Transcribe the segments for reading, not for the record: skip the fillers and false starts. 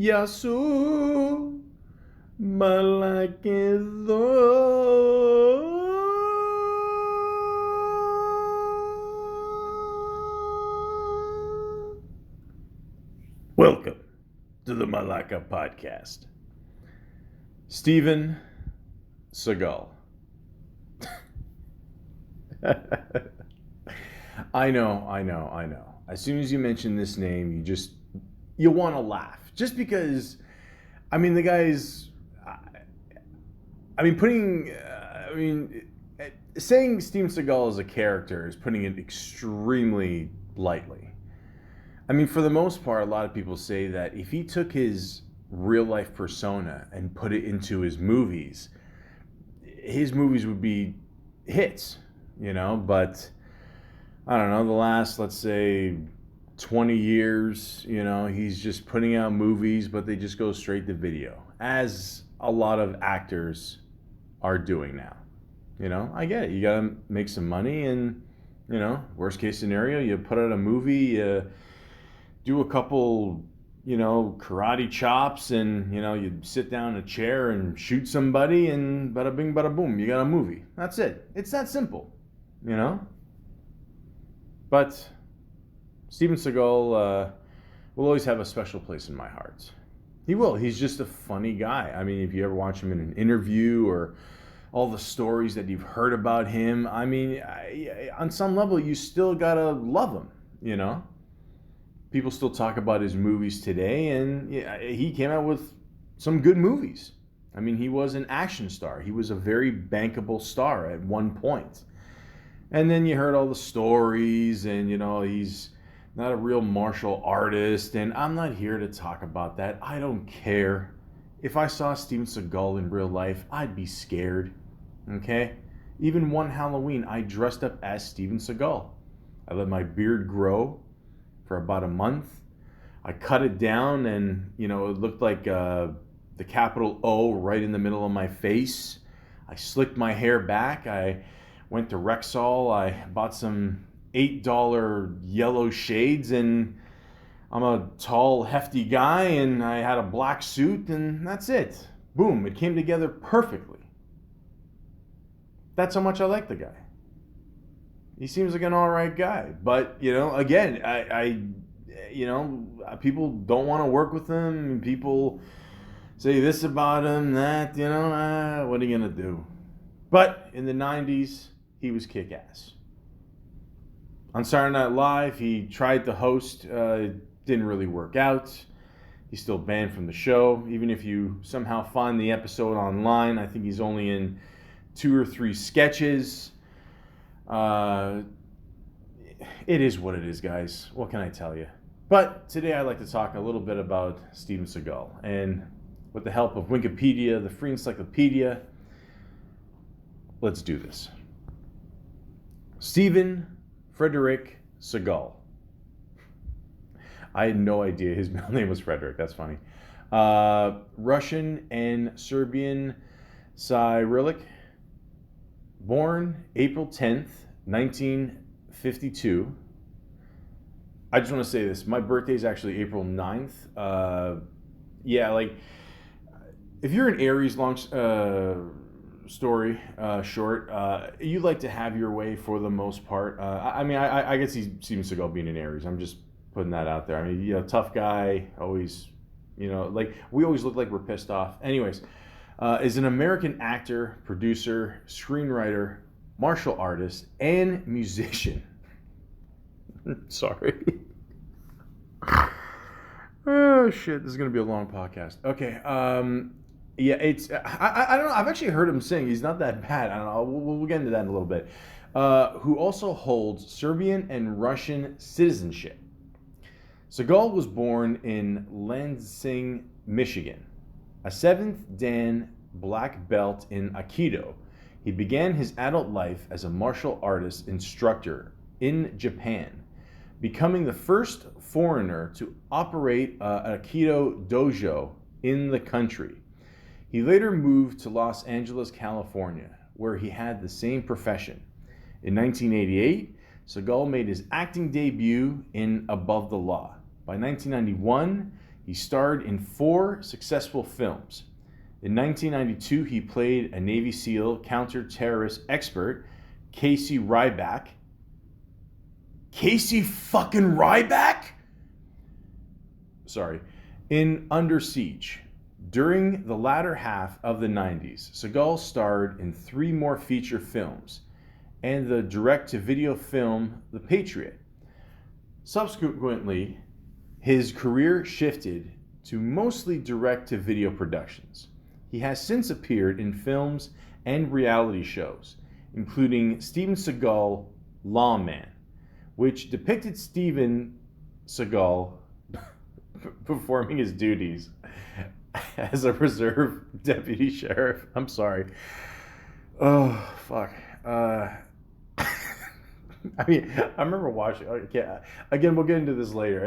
Yasu Malakedo. Welcome to the Malaka podcast. Steven Seagal. I know. As soon as you mention this name, you want to laugh. Just because, the guy's, saying Steven Seagal is a character is putting it extremely lightly. For the most part, a lot of people say that if he took his real life persona and put it into his movies would be hits, but I don't know, the last, let's say, 20 years, he's just putting out movies, but they just go straight to video, as a lot of actors are doing now. I get it. You got to make some money, and, worst case scenario, you put out a movie, you do a couple, karate chops, and, you sit down in a chair and shoot somebody, and bada bing, bada boom, you got a movie. That's it. It's that simple, But Steven Seagal will always have a special place in my heart. He will. He's just a funny guy. If you ever watch him in an interview or all the stories that you've heard about him, on some level, you still gotta love him, People still talk about his movies today, and he came out with some good movies. He was an action star. He was a very bankable star at one point. And then you heard all the stories, and, he's not a real martial artist, and I'm not here to talk about that. I don't care. If I saw Steven Seagal in real life, I'd be scared, okay? Even one Halloween, I dressed up as Steven Seagal. I let my beard grow for about a month. I cut it down, and, it looked like the capital O right in the middle of my face. I slicked my hair back. I went to Rexall. I bought some $8 yellow shades, and I'm a tall, hefty guy, and I had a black suit, and that's it. Boom, it came together perfectly. That's how much I like the guy. He seems like an all right guy, but again, people don't want to work with him, and people say this about him, that, what are you gonna do? But in the 90s, he was kick-ass. On Saturday Night Live, he tried to host, didn't really work out. He's still banned from the show. Even if you somehow find the episode online, I think he's only in 2 or 3 sketches. It is what it is, guys. What can I tell you? But today I'd like to talk a little bit about Steven Seagal. And with the help of Wikipedia, the free encyclopedia, let's do this. Steven Frederick Seagal. I had no idea his middle name was Frederick. That's funny. Russian and Serbian Cyrillic. Born April 10th, 1952. I just want to say this. My birthday is actually April 9th. If you're an Aries, long story short, you like to have your way for the most part. I guess he seems to go being an Aries. I'm just putting that out there. Tough guy, always, we always look like we're pissed off. Anyways, is an American actor, producer, screenwriter, martial artist, and musician. Sorry. Oh shit, this is gonna be a long podcast. Okay. It's I don't know. I've actually heard him sing. He's not that bad. I don't know. We'll get into that in a little bit. Who also holds Serbian and Russian citizenship. Seagal was born in Lansing, Michigan, a 7th Dan black belt in Aikido. He began his adult life as a martial artist instructor in Japan, becoming the first foreigner to operate an Aikido dojo in the country. He later moved to Los Angeles, California, where he had the same profession. In 1988, Seagal made his acting debut in Above the Law. By 1991, He starred in 4 successful films. In 1992, he played a Navy SEAL counter-terrorist expert, Casey Ryback. Casey fucking Ryback? Sorry. In Under Siege. During the latter half of the 90s, Seagal starred in 3 more feature films and the direct-to-video film The Patriot. Subsequently, his career shifted to mostly direct-to-video productions. He has since appeared in films and reality shows, including Steven Seagal Lawman, which depicted Steven Seagal performing his duties as a reserve deputy sheriff. I'm sorry. Oh, fuck. I mean, I remember watching. Okay, again, we'll get into this later.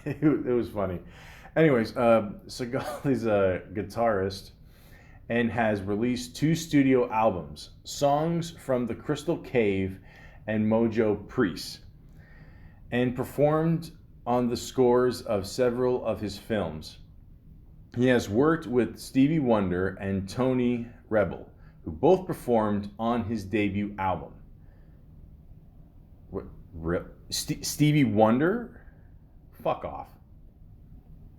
It was funny. Anyways, Seagal is a guitarist and has released 2 studio albums, Songs from the Crystal Cave and Mojo Priest, and performed on the scores of several of his films. He has worked with Stevie Wonder and Tony Rebel, who both performed on his debut album. Stevie Wonder? Fuck off.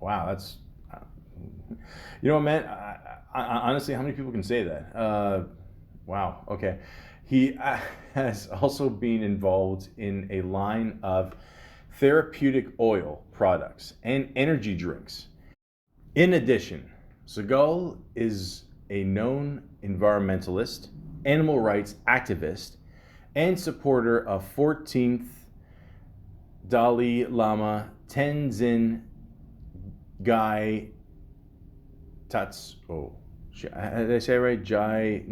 Wow, that's... You know what, man? I, honestly, how many people can say that? Wow, okay. He has also been involved in a line of therapeutic oil products and energy drinks. In addition, Seagal is a known environmentalist, animal rights activist, and supporter of 14th Dalai Lama Tenzin Gyatso. Did I say it right? Gyatso.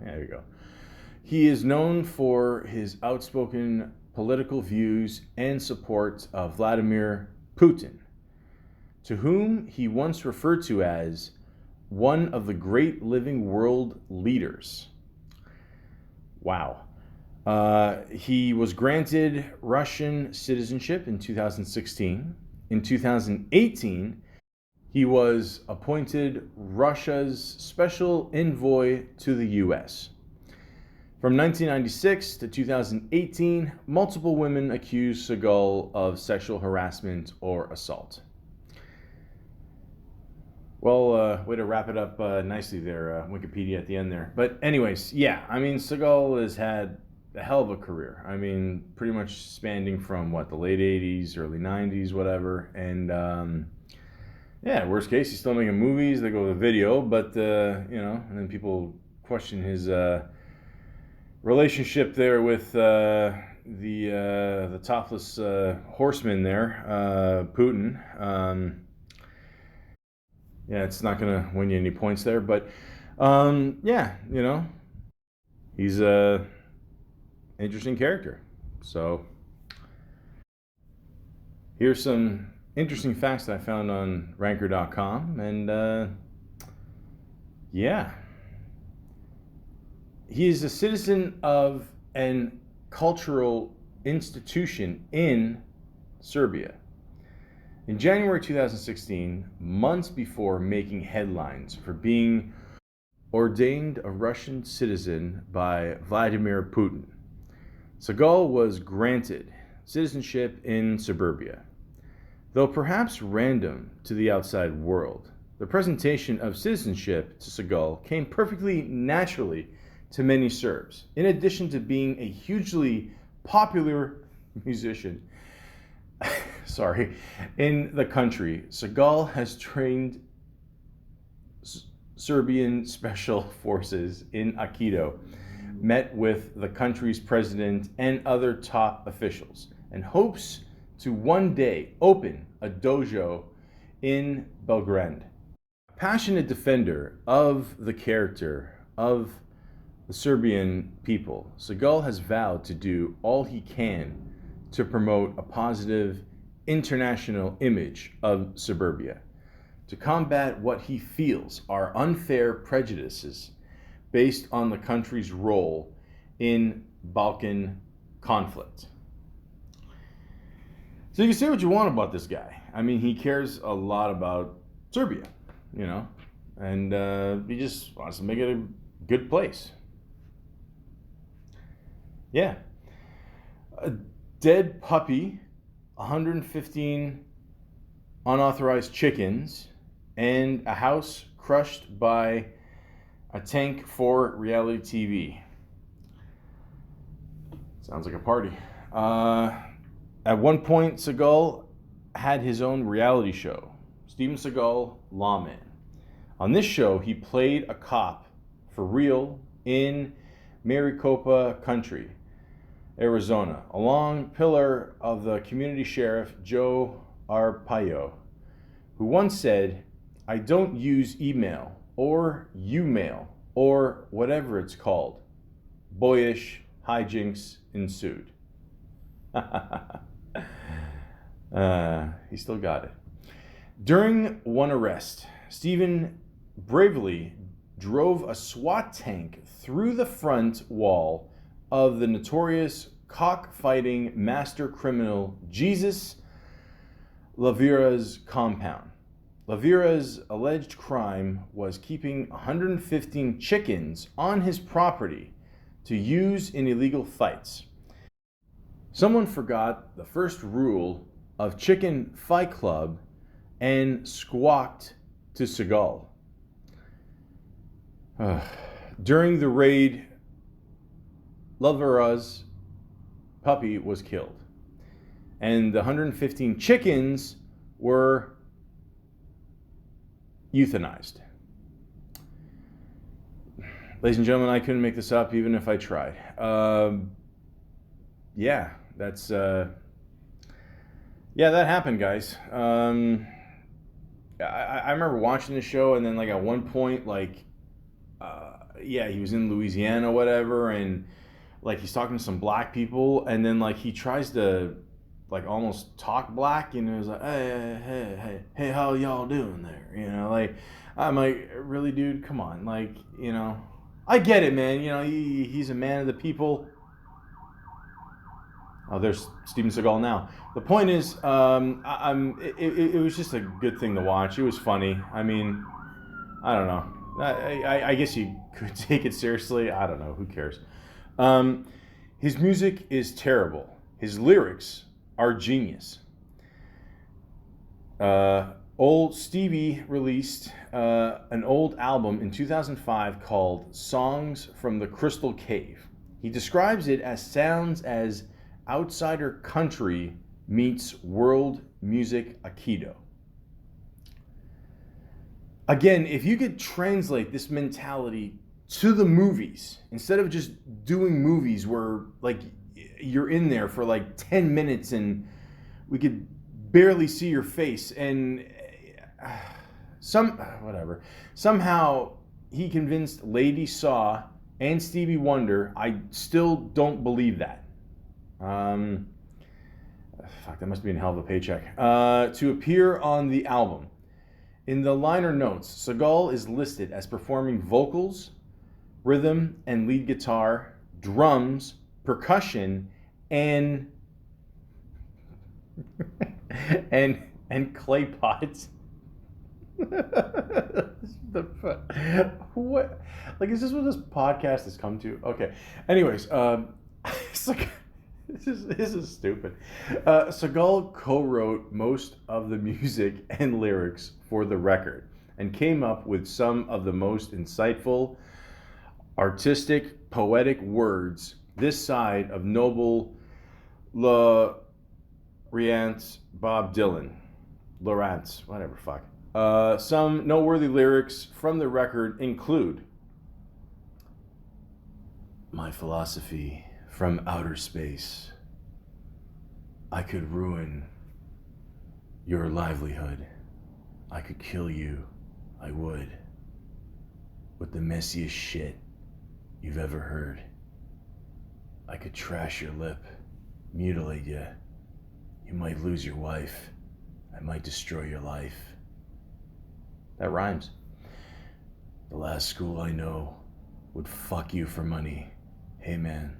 Yeah, there you go. He is known for his outspoken political views and support of Vladimir Putin, to whom he once referred to as one of the great living world leaders. Wow. He was granted Russian citizenship in 2016. In 2018, he was appointed Russia's special envoy to the U.S. From 1996 to 2018, multiple women accused Seagal of sexual harassment or assault. Well, way to wrap it up nicely there, Wikipedia at the end there. But anyways, yeah, I mean, Seagal has had a hell of a career. I mean, pretty much spanning from, the late 80s, early 90s, whatever. And, yeah, worst case, he's still making movies. They go with video, but, and then people question his relationship there with the topless horseman there, Putin. Yeah, it's not going to win you any points there, but yeah, he's a interesting character. So here's some interesting facts that I found on ranker.com, and yeah, he is a citizen of an cultural institution in Serbia. In January 2016, months before making headlines for being ordained a Russian citizen by Vladimir Putin, Seagal was granted citizenship in Serbia. Though perhaps random to the outside world, the presentation of citizenship to Seagal came perfectly naturally to many Serbs. In addition to being a hugely popular musician, in the country, Seagal has trained Serbian special forces in Aikido, met with the country's president and other top officials, and hopes to one day open a dojo in Belgrade. A passionate defender of the character of the Serbian people, Seagal has vowed to do all he can to promote a positive international image of Serbia, to combat what he feels are unfair prejudices based on the country's role in Balkan conflict. So you can say what you want about this guy. I mean, he cares a lot about Serbia, you know, and he just wants to make it a good place. Yeah. A dead puppy, 115 unauthorized chickens, and a house crushed by a tank for reality TV. Sounds like a party. At one point, Seagal had his own reality show, Steven Seagal Lawman. On this show, he played a cop for real in Maricopa Country, Arizona, a long pillar of the community sheriff, Joe Arpaio, who once said, "I don't use email or U-mail or whatever it's called." Boyish hijinks ensued. He still got it. During one arrest, Stephen bravely drove a SWAT tank through the front wall of the notorious cockfighting master criminal Jesus Lavira's compound. Lavira's alleged crime was keeping 115 chickens on his property to use in illegal fights. Someone forgot the first rule of Chicken Fight Club and squawked to Seagal. During the raid, Lavera's puppy was killed, and the 115 chickens were euthanized. Ladies and gentlemen, I couldn't make this up even if I tried. Yeah, that happened, guys. I remember watching the show, and then like at one point, he was in Louisiana or whatever, and like he's talking to some black people, and then like he tries to like almost talk black, and it was like, hey, how y'all doing there? You know, like I'm like, really, dude, come on, like, you know, I get it, man. You know, he's a man of the people. Oh, there's Steven Seagal now. The point is, it was just a good thing to watch. It was funny. I mean, I don't know. I guess you could take it seriously. I don't know. Who cares? His music is terrible. His lyrics are genius. Old Stevie released an old album in 2005 called Songs from the Crystal Cave. He describes it as sounds as outsider country meets world music aikido. Again, if you could translate this mentality to the movies, instead of just doing movies where like you're in there for like 10 minutes and we could barely see your face, and somehow he convinced Lady Saw and Stevie Wonder. I still don't believe that. That must be a hell of a paycheck. To appear on the album. In the liner notes, Seagal is listed as performing vocals, rhythm and lead guitar, drums, percussion, and clay pots. What? Like, is this what this podcast has come to? Okay. Anyways, it's like, this is stupid. Seagal co-wrote most of the music and lyrics for the record and came up with some of the most insightful, artistic, poetic words this side of Noble Lawrence Bob Dylan. Lawrence, whatever, fuck. Some noteworthy lyrics from the record include: "My philosophy from outer space. I could ruin your livelihood. I could kill you. I would. With the messiest shit you've ever heard. I could trash your lip, mutilate you. You might lose your wife. I might destroy your life." That rhymes. "The last school I know would fuck you for money. Hey man,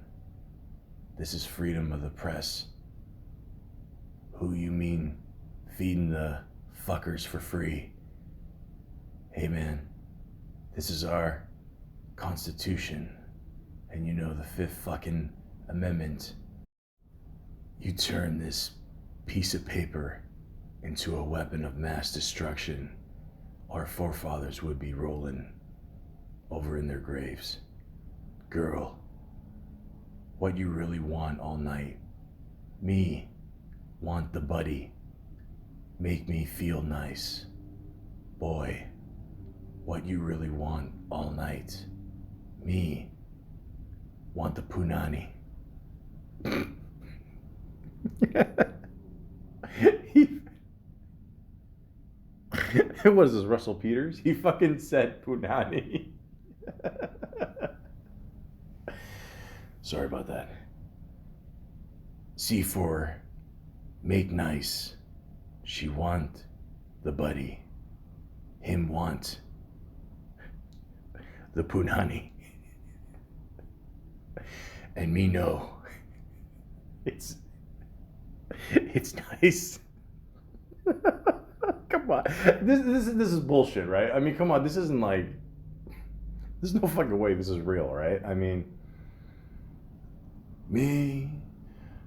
this is freedom of the press. Who you feeding the fuckers for free. Hey man, this is our Constitution, and you know the Fifth fucking Amendment. You turn this piece of paper into a weapon of mass destruction, our forefathers would be rolling over in their graves. Girl, what you really want all night? Me want the buddy. Make me feel nice. Boy, what you really want all night? Me want the punani. What is this, Russell Peters? He fucking said punani. Sorry about that. C for make nice. She want the buddy. Him want the punani. And me know. It's nice. Come on. This is bullshit, right? I mean, come on. This isn't like... There's no fucking way this is real, right? I mean... Me,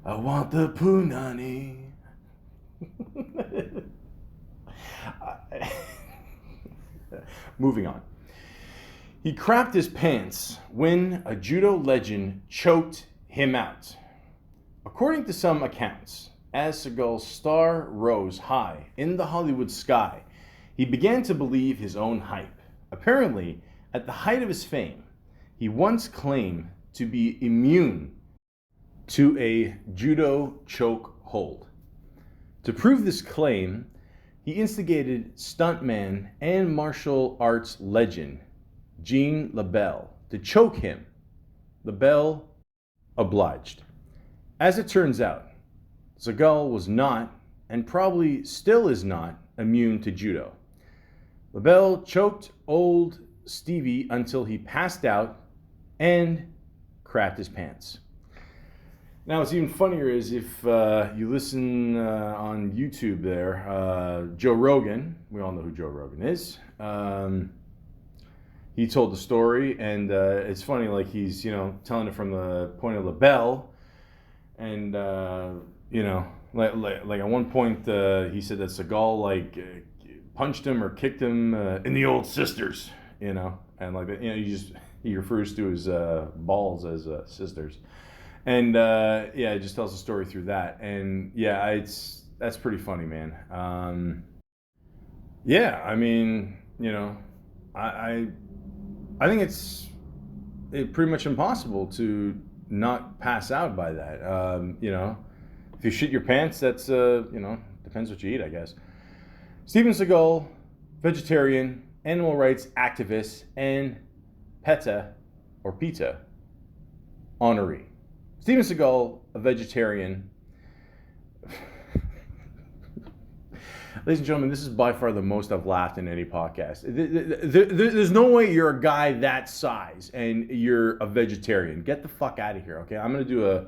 I want the punani. Moving on. He crapped his pants when a judo legend choked him out. According to some accounts, as Seagal's star rose high in the Hollywood sky, he began to believe his own hype. Apparently, at the height of his fame, he once claimed to be immune to a judo choke hold. To prove this claim, he instigated stuntman and martial arts legend Jean LaBelle to choke him. LaBelle obliged. As it turns out, Seagal was not, and probably still is not, immune to judo. LaBelle choked old Stevie until he passed out and crapped his pants. Now, what's even funnier is if you listen on YouTube there, Joe Rogan, we all know who Joe Rogan is, he told the story, and it's funny, like he's, telling it from the point of LaBelle, and, like at one point he said that Seagal, punched him or kicked him in the old sisters, and like that, he refers to his balls as sisters. And it just tells the story through that, and that's pretty funny, man. I mean, I think it's pretty much impossible to not pass out by that. If you shit your pants, that's depends what you eat, I guess. Steven Seagal, vegetarian, animal rights activist, and PETA honoree. Steven Seagal, a vegetarian. Ladies and gentlemen, this is by far the most I've laughed in any podcast. There's no way you're a guy that size and you're a vegetarian. Get the fuck out of here, okay? I'm going to do a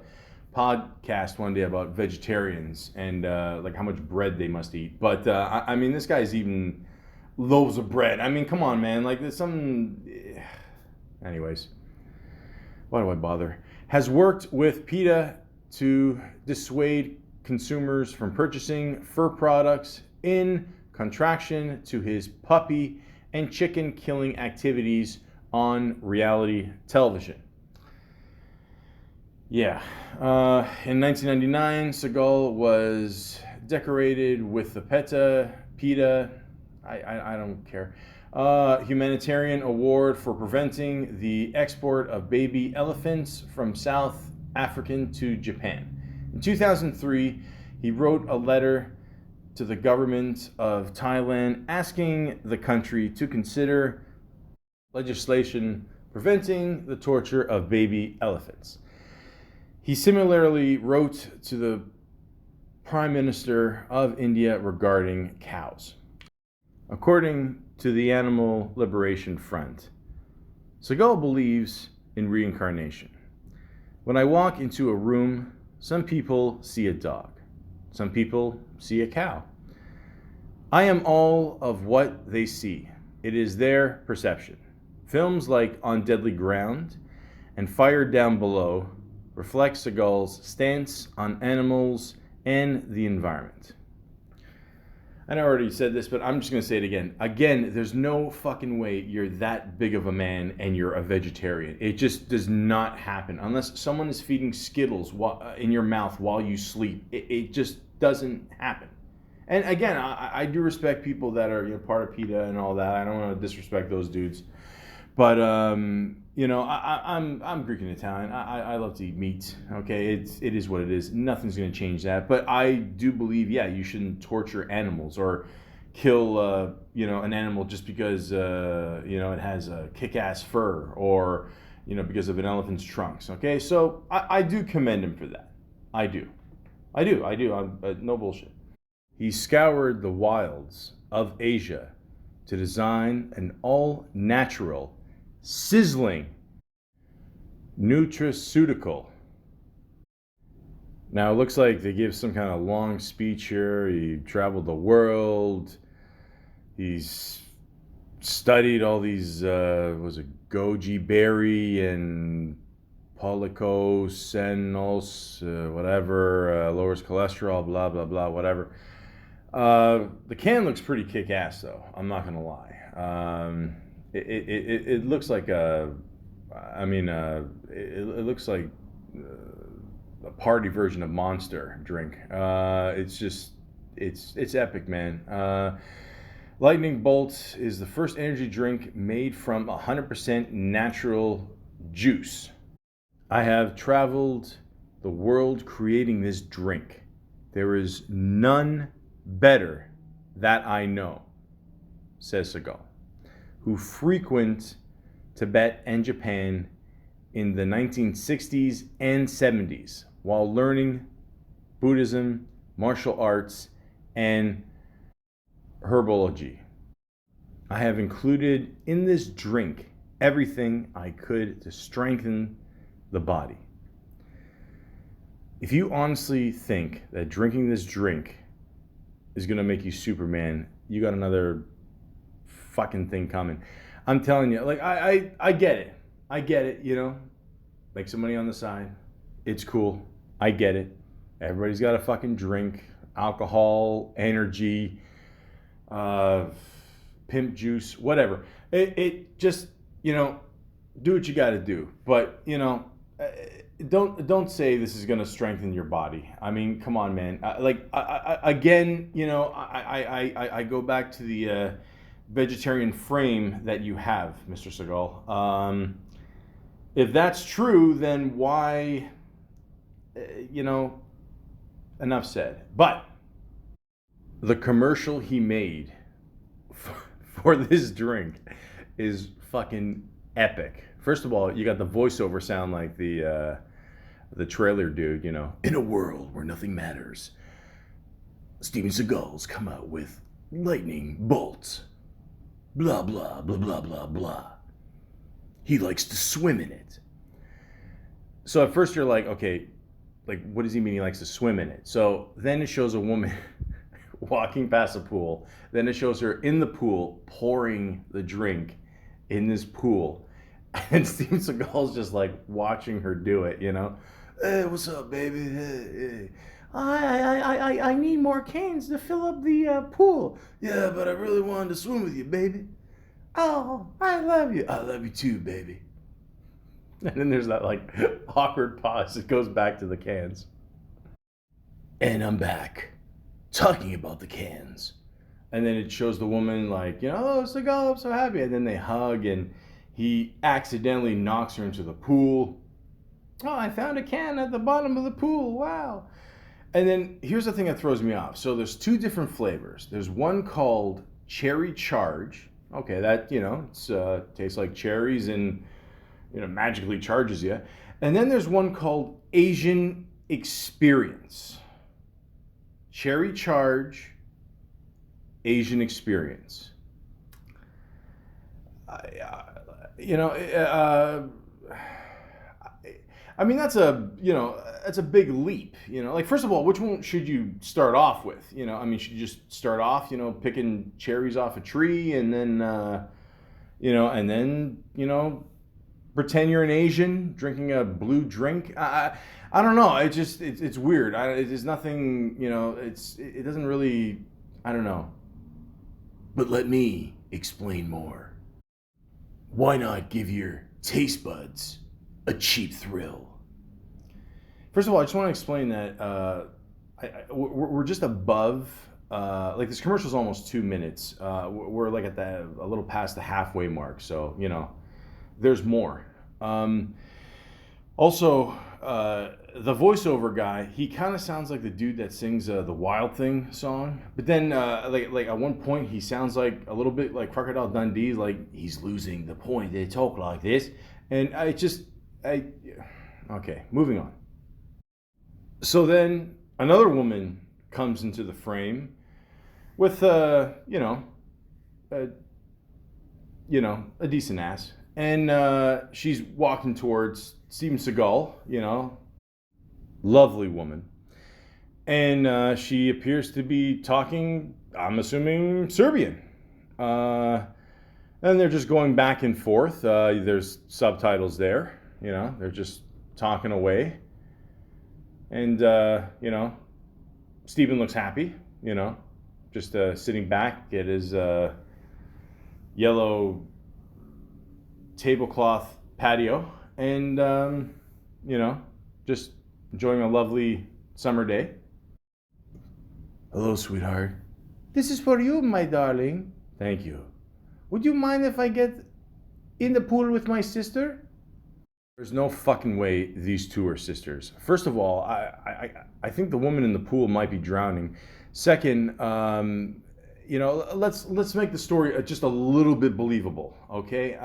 podcast one day about vegetarians and how much bread they must eat. But, I mean, this guy's eating loaves of bread. I mean, come on, man. There's some... Anyways, why do I bother? Has worked with PETA to dissuade consumers from purchasing fur products in contraction to his puppy and chicken killing activities on reality television. In 1999, Seagal was decorated with the PETA, I don't care, humanitarian award for preventing the export of baby elephants from South Africa to Japan. In 2003, he wrote a letter to the government of Thailand asking the country to consider legislation preventing the torture of baby elephants. He similarly wrote to the Prime Minister of India regarding cows. According to the Animal Liberation Front, Seagal believes in reincarnation. When I walk into a room, some people see a dog. Some people see a cow. I am all of what they see. It is their perception. Films like On Deadly Ground and Fire Down Below reflect Seagal's stance on animals and the environment. And I already said this, but I'm just going to say it again. Again, there's no fucking way you're that big of a man and you're a vegetarian. It just does not happen unless someone is feeding Skittles in your mouth while you sleep. It just doesn't happen. And again, I do respect people that are part of PETA and all that. I don't want to disrespect those dudes. But I'm Greek and Italian. I love to eat meat. Okay, it is what it is. Nothing's going to change that. But I do believe, you shouldn't torture animals or kill an animal just because it has a kick-ass fur or because of an elephant's trunks. Okay, so I do commend him for that. I do. I'm no bullshit. He scoured the wilds of Asia to design an all-natural, sizzling nutraceutical. Now it looks like they give some kind of long speech here. He traveled the world. He's studied all these, was it goji berry and polycosenos, whatever, lowers cholesterol, blah, blah, blah, whatever. The can looks pretty kick-ass, though. I'm not gonna lie. It looks like it looks like a party version of Monster drink. It's epic, man. Lightning Bolt is the first energy drink made from 100% natural juice. I have traveled the world creating this drink. There is none better that I know, says Seagal, who frequent Tibet and Japan in the 1960s and 70s while learning Buddhism, martial arts, and herbology. I have included in this drink everything I could to strengthen the body. If you honestly think that drinking this drink is going to make you Superman, you got another fucking thing coming. I'm telling you, like, I get it. I get it, Make some money on the side. It's cool. I get it. Everybody's got a fucking drink, alcohol, energy, pimp juice, whatever. It just, do what you got to do. But, don't say this is going to strengthen your body. I mean, come on, man. Again, I go back to the vegetarian frame that you have, Mr. Seagal. If that's true, then why, enough said. But the commercial he made for this drink is fucking epic. First of all, you got the voiceover sound like the trailer dude, In a world where nothing matters, Steven Seagal's come out with lightning bolts. Blah, blah, blah, blah, blah, blah. He likes to swim in it. So at first you're like, okay, like, what does he mean he likes to swim in it? So then it shows a woman walking past a pool. Then it shows her in the pool pouring the drink in this pool. And Steven Seagal's just like watching her do it, Hey, what's up, baby? Hey. I need more cans to fill up the pool. Yeah, but I really wanted to swim with you, baby. Oh, I love you. I love you too, baby. And then there's that like awkward pause. It goes back to the cans. And I'm back talking about the cans. And then it shows the woman like, oh, Seagal, I'm so happy. And then they hug and he accidentally knocks her into the pool. Oh, I found a can at the bottom of the pool. Wow. And then here's the thing that throws me off. So there's two different flavors. There's one called Cherry Charge. Okay, that, it's tastes like cherries and, magically charges you. And then there's one called Asian Experience. Cherry Charge, Asian Experience. I mean, that's a big leap. Like, first of all, which one should you start off with? I mean, should you just start off, picking cherries off a tree, and then, pretend you're an Asian drinking a blue drink? I don't know. It's weird. There's nothing, it doesn't really, I don't know. But let me explain more. Why not give your taste buds a cheap thrill? First of all, I just want to explain that we're just above, like this commercial is almost 2 minutes. We're like at a little past the halfway mark. So, there's more. Also, the voiceover guy, he kind of sounds like the dude that sings the Wild Thing song. But then, like at one point, he sounds like a little bit like Crocodile Dundee, like he's losing the point. They talk like this, and okay, moving on. So then another woman comes into the frame with a decent ass, and she's walking towards Steven Seagal, lovely woman, and she appears to be talking, I'm assuming, Serbian, and they're just going back and forth. There's subtitles there, they're just talking away, and Steven looks happy, just sitting back at his yellow tablecloth patio, and just enjoying a lovely summer day. Hello, sweetheart. This is for you, my darling. Thank you. Would you mind if I get in the pool with my sister? There's no fucking way these two are sisters. First of all, I think the woman in the pool might be drowning. Second, let's make the story just a little bit believable, okay?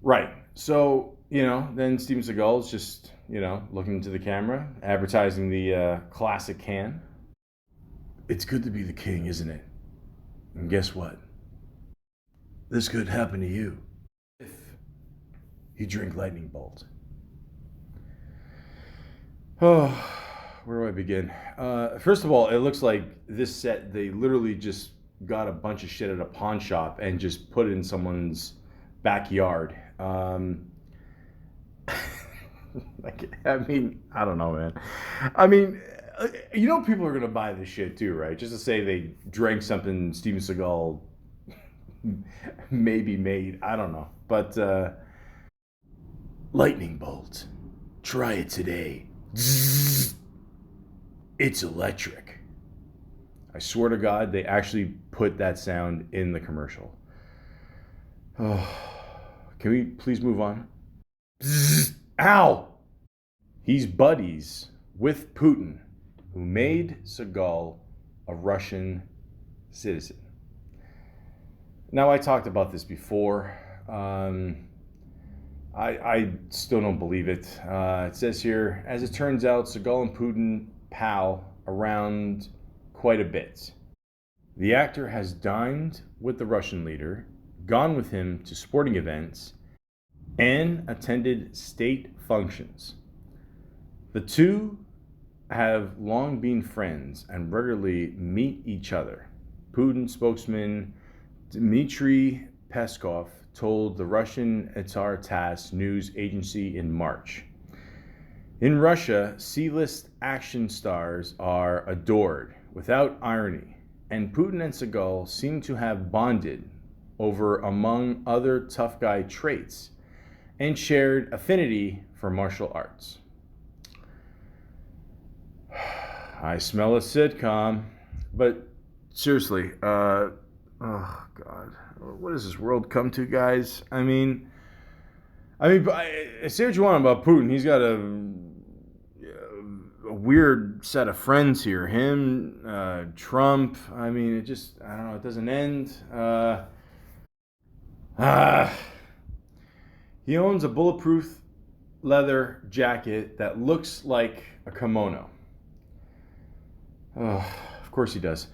Right. So, then Steven Seagal is just, looking into the camera, advertising the classic can. It's good to be the king, isn't it? And guess what? This could happen to you if you drink lightning bolt. Oh, where do I begin? First of all, it looks like this set, they literally just got a bunch of shit at a pawn shop and just put it in someone's backyard. I mean, I don't know, man. I mean, people are going to buy this shit too, right? Just to say they drank something Steven Seagal maybe made. I don't know. But lightning bolt. Try it today. Zzz. It's electric. I swear to God, they actually put that sound in the commercial. Oh, can we please move on? Zzz. Ow! He's buddies with Putin, who made Seagal a Russian citizen. Now, I talked about this before. I still don't believe it. It says here, as it turns out, Seagal and Putin pal around quite a bit. The actor has dined with the Russian leader, gone with him to sporting events, and attended state functions. The two have long been friends and regularly meet each other. Putin spokesman Dmitry Peskov told the Russian TASS news agency in March. In Russia, C-list action stars are adored without irony, and Putin and Seagal seem to have bonded over, among other tough guy traits, and shared affinity for martial arts. I smell a sitcom, but seriously, oh God, what does this world come to, guys? I mean, say what you want about Putin. He's got a weird set of friends here. Him, Trump. I mean, I don't know. It doesn't end. He owns a bulletproof leather jacket that looks like a kimono. Oh, of course he does.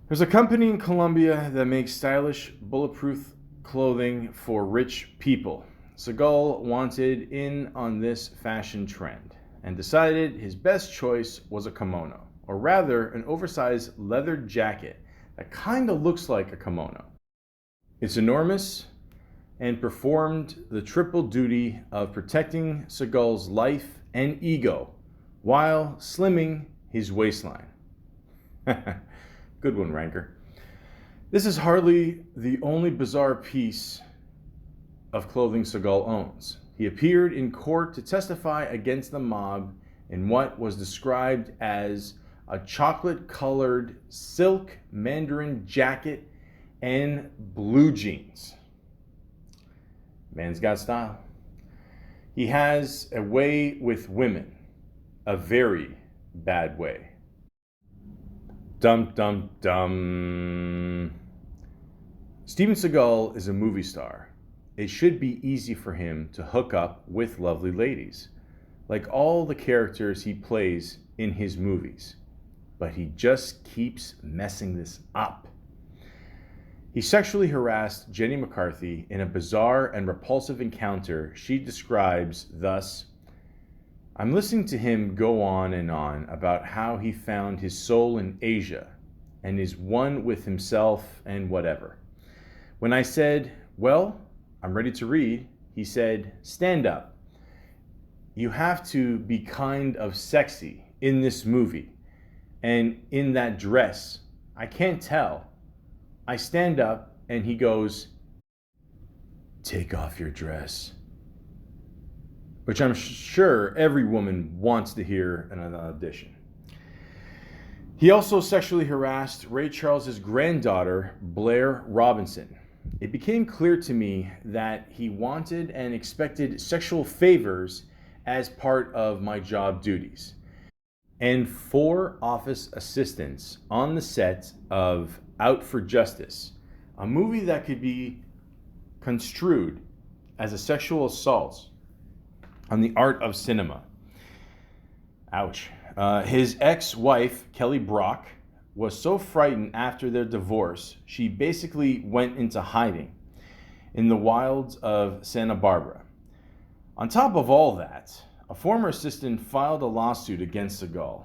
There's a company in Colombia that makes stylish, bulletproof clothing for rich people. Seagal wanted in on this fashion trend and decided his best choice was a kimono, or rather an oversized leather jacket that kind of looks like a kimono. It's enormous and performed the triple duty of protecting Seagal's life and ego while slimming his waistline. Good one, Ranker. This is hardly the only bizarre piece of clothing Seagal owns. He appeared in court to testify against the mob in what was described as a chocolate-colored silk mandarin jacket and blue jeans. Man's got style. He has a way with women, a very bad way. Dum dum dum. Steven Seagal is a movie star. It should be easy for him to hook up with lovely ladies, like all the characters he plays in his movies. But he just keeps messing this up. He sexually harassed Jenny McCarthy in a bizarre and repulsive encounter she describes thus: I'm listening to him go on and on about how he found his soul in Asia and is one with himself and whatever. When I said, well, I'm ready to read, he said, stand up. You have to be kind of sexy in this movie and in that dress. I can't tell. I stand up and he goes, take off your dress. Which I'm sure every woman wants to hear in an audition. He also sexually harassed Ray Charles's granddaughter, Blair Robinson. It became clear to me that he wanted and expected sexual favors as part of my job duties. And 4 office assistants on the set of Out for Justice, a movie that could be construed as a sexual assault on the art of cinema. Ouch. His ex-wife, Kelly Brock, was so frightened after their divorce, she basically went into hiding in the wilds of Santa Barbara. On top of all that, a former assistant filed a lawsuit against Seagal,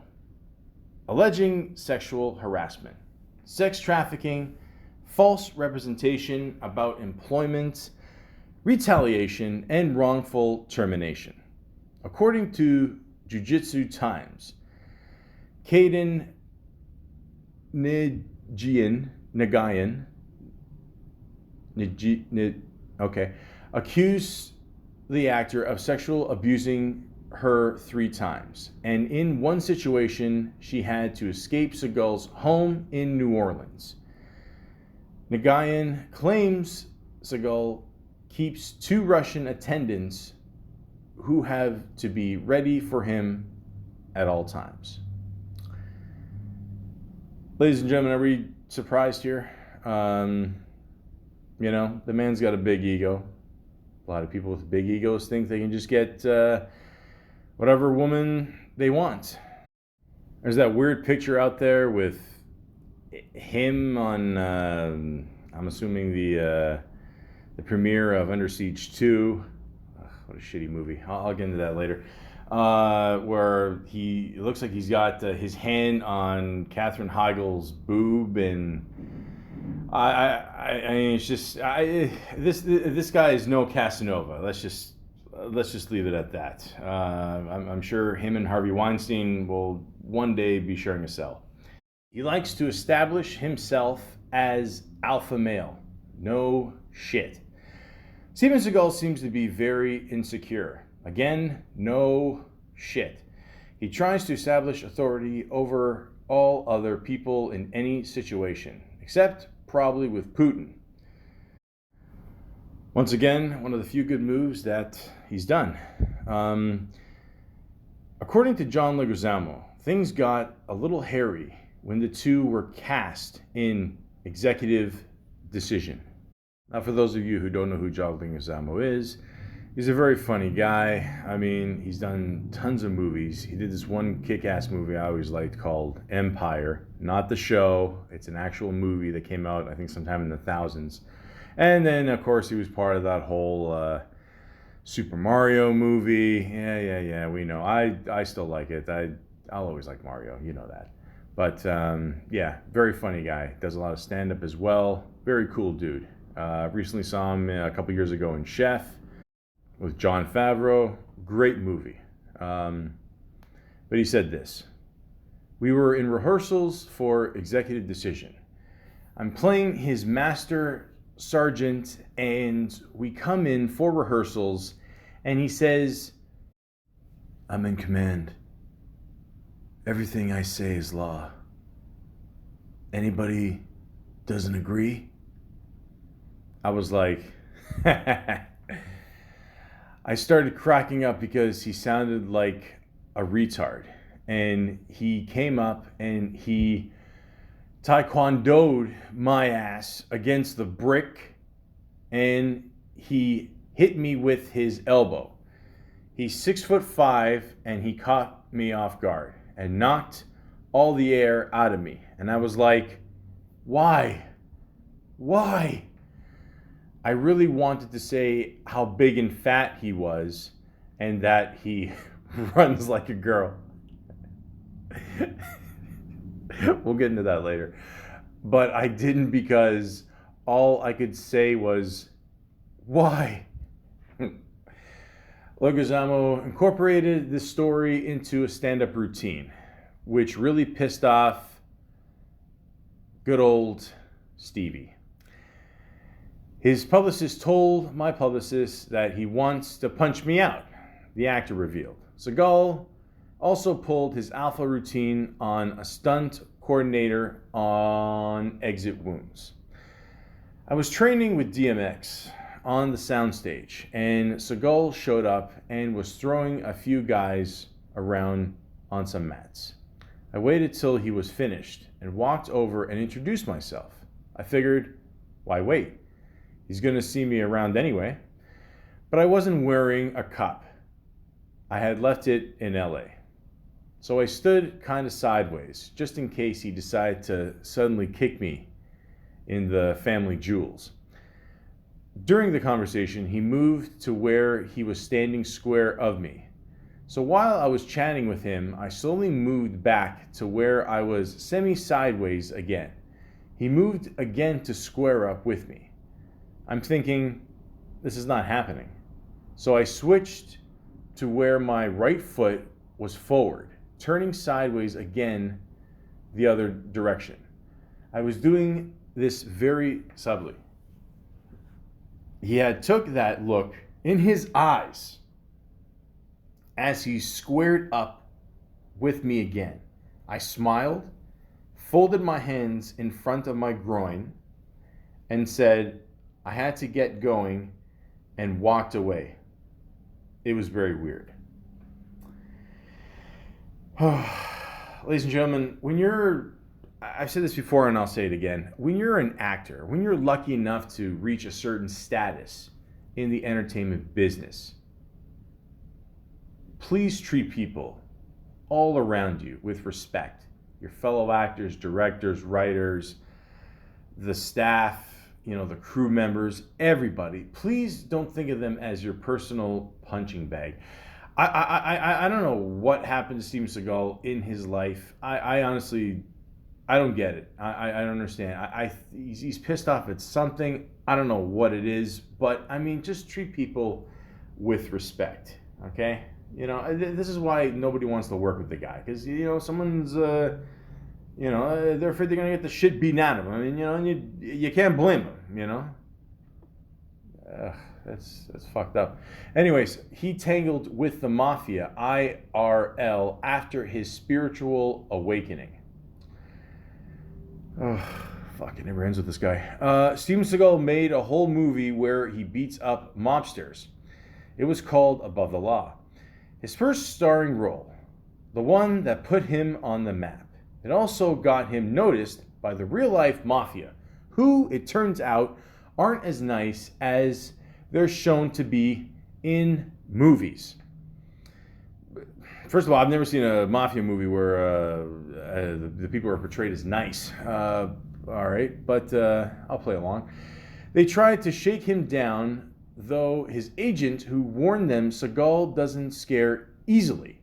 alleging sexual harassment, sex trafficking, false representation about employment, retaliation, and wrongful termination. According to Jiu-Jitsu Times, Caden Nagayan, accused the actor of sexual abusing her 3 times. And in one situation, she had to escape Seagal's home in New Orleans. Nagayan claims Seagal keeps 2 Russian attendants who have to be ready for him at all times. Ladies and gentlemen, are we surprised here? The man's got a big ego. A lot of people with big egos think they can just get whatever woman they want. There's that weird picture out there with him on, I'm assuming the premiere of Under Siege 2. What a shitty movie. I'll get into that later. Where it looks like he's got his hand on Katherine Heigl's boob, and it's just this guy is no Casanova. Let's just leave it at that. I'm sure him and Harvey Weinstein will one day be sharing a cell. He likes to establish himself as alpha male. No shit. Steven Seagal seems to be very insecure. Again, no shit. He tries to establish authority over all other people in any situation, except probably with Putin. Once again, one of the few good moves that he's done. According to John Leguizamo, things got a little hairy when the two were cast in Executive Decision. Now, for those of you who don't know who John Leguizamo is, he's a very funny guy. I mean, he's done tons of movies. He did this one kick-ass movie I always liked called Empire. Not the show. It's an actual movie that came out, I think, sometime in the thousands. And then, of course, he was part of that whole Super Mario movie. Yeah, we know. I still like it. I'll always like Mario. You know that. But yeah, very funny guy. Does a lot of stand-up as well. Very cool dude. Recently saw him a couple years ago in Chef with Jon Favreau. Great movie. But he said this. We were in rehearsals for Executive Decision. I'm playing his master sergeant, and we come in for rehearsals, and he says, I'm in command. Everything I say is law. Anybody doesn't agree? I was like, I started cracking up because he sounded like a retard. And he came up and he taekwondo'd my ass against the brick, and he hit me with his elbow. He's 6'5", and he caught me off guard and knocked all the air out of me. And I was like, why? Why? I really wanted to say how big and fat he was and that he runs like a girl. We'll get into that later. But I didn't, because all I could say was, why? Leguizamo incorporated this story into a stand-up routine, which really pissed off good old Stevie. His publicist told my publicist that he wants to punch me out, the actor revealed. Seagal also pulled his alpha routine on a stunt coordinator on Exit Wounds. I was training with DMX on the soundstage, and Seagal showed up and was throwing a few guys around on some mats. I waited till he was finished and walked over and introduced myself. I figured, why wait? He's going to see me around anyway. But I wasn't wearing a cup. I had left it in LA. So I stood kind of sideways, just in case he decided to suddenly kick me in the family jewels. During the conversation, he moved to where he was standing square of me. So while I was chatting with him, I slowly moved back to where I was semi-sideways again. He moved again to square up with me. I'm thinking, this is not happening. So I switched to where my right foot was forward, turning sideways again the other direction. I was doing this very subtly. He had took that look in his eyes as he squared up with me again. I smiled, folded my hands in front of my groin, and said I had to get going, and walked away. It was very weird. Ladies and gentlemen, I've said this before and I'll say it again, when you're an actor, when you're lucky enough to reach a certain status in the entertainment business, please treat people all around you with respect. Your fellow actors, directors, writers, the staff, the crew members, everybody. Please don't think of them as your personal punching bag. I don't know what happened to Steven Seagal in his life. I honestly, I don't get it. I don't understand. He's pissed off at something. I don't know what it is, but I mean, just treat people with respect, okay? This is why nobody wants to work with the guy, because someone's they're afraid they're gonna get the shit beaten out of them. I mean, and you can't blame them. That's fucked up. Anyways, he tangled with the mafia, IRL, after his spiritual awakening. Oh, fuck, it never ends with this guy. Steven Seagal made a whole movie where he beats up mobsters. It was called Above the Law. His first starring role, the one that put him on the map. It also got him noticed by the real-life mafia, who, it turns out, aren't as nice as they're shown to be in movies. First of all, I've never seen a mafia movie where the people are portrayed as nice. All right, but I'll play along. They tried to shake him down though his agent who warned them Seagal doesn't scare easily.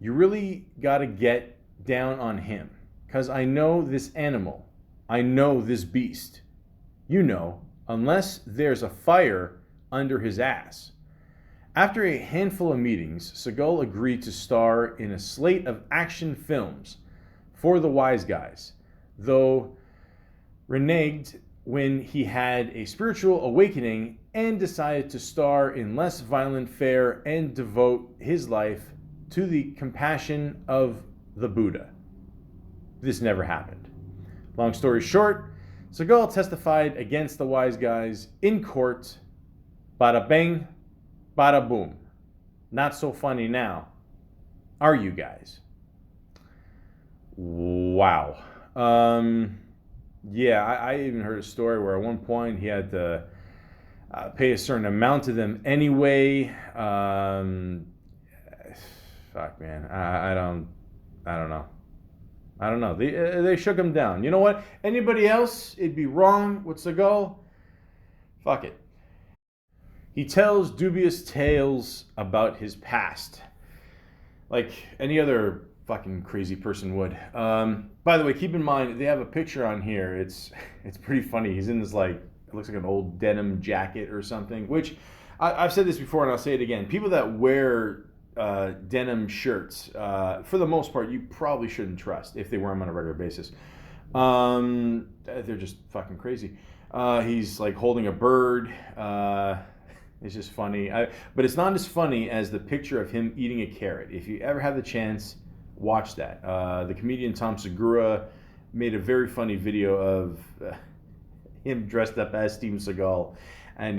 You really gotta get down on him, because I know this animal. I know this beast. You know, unless there's a fire under his ass. After a handful of meetings, Seagal agreed to star in a slate of action films for the wise guys, though reneged when he had a spiritual awakening and decided to star in less violent fare and devote his life to the compassion of the Buddha. This never happened. Long story short, Seagal testified against the wise guys in court. Bada bang, bada boom. Not so funny now, are you guys? Wow. Yeah, I even heard a story where at one point he had to pay a certain amount to them anyway. Fuck, man. I don't know. I don't know. They shook him down. You know what? Anybody else, it'd be wrong with Seagal. Fuck it. He tells dubious tales about his past, like any other fucking crazy person would. By the way, keep in mind they have a picture on here. It's pretty funny. He's in this, like, it looks like an old denim jacket or something. Which I've said this before and I'll say it again. People that wear denim shirts, for the most part, you probably shouldn't trust if they wear them on a regular basis. They're just fucking crazy. He's like holding a bird. It's just funny. But it's not as funny as the picture of him eating a carrot. If you ever have the chance, watch that. The comedian Tom Segura made a very funny video of him dressed up as Steven Seagal. And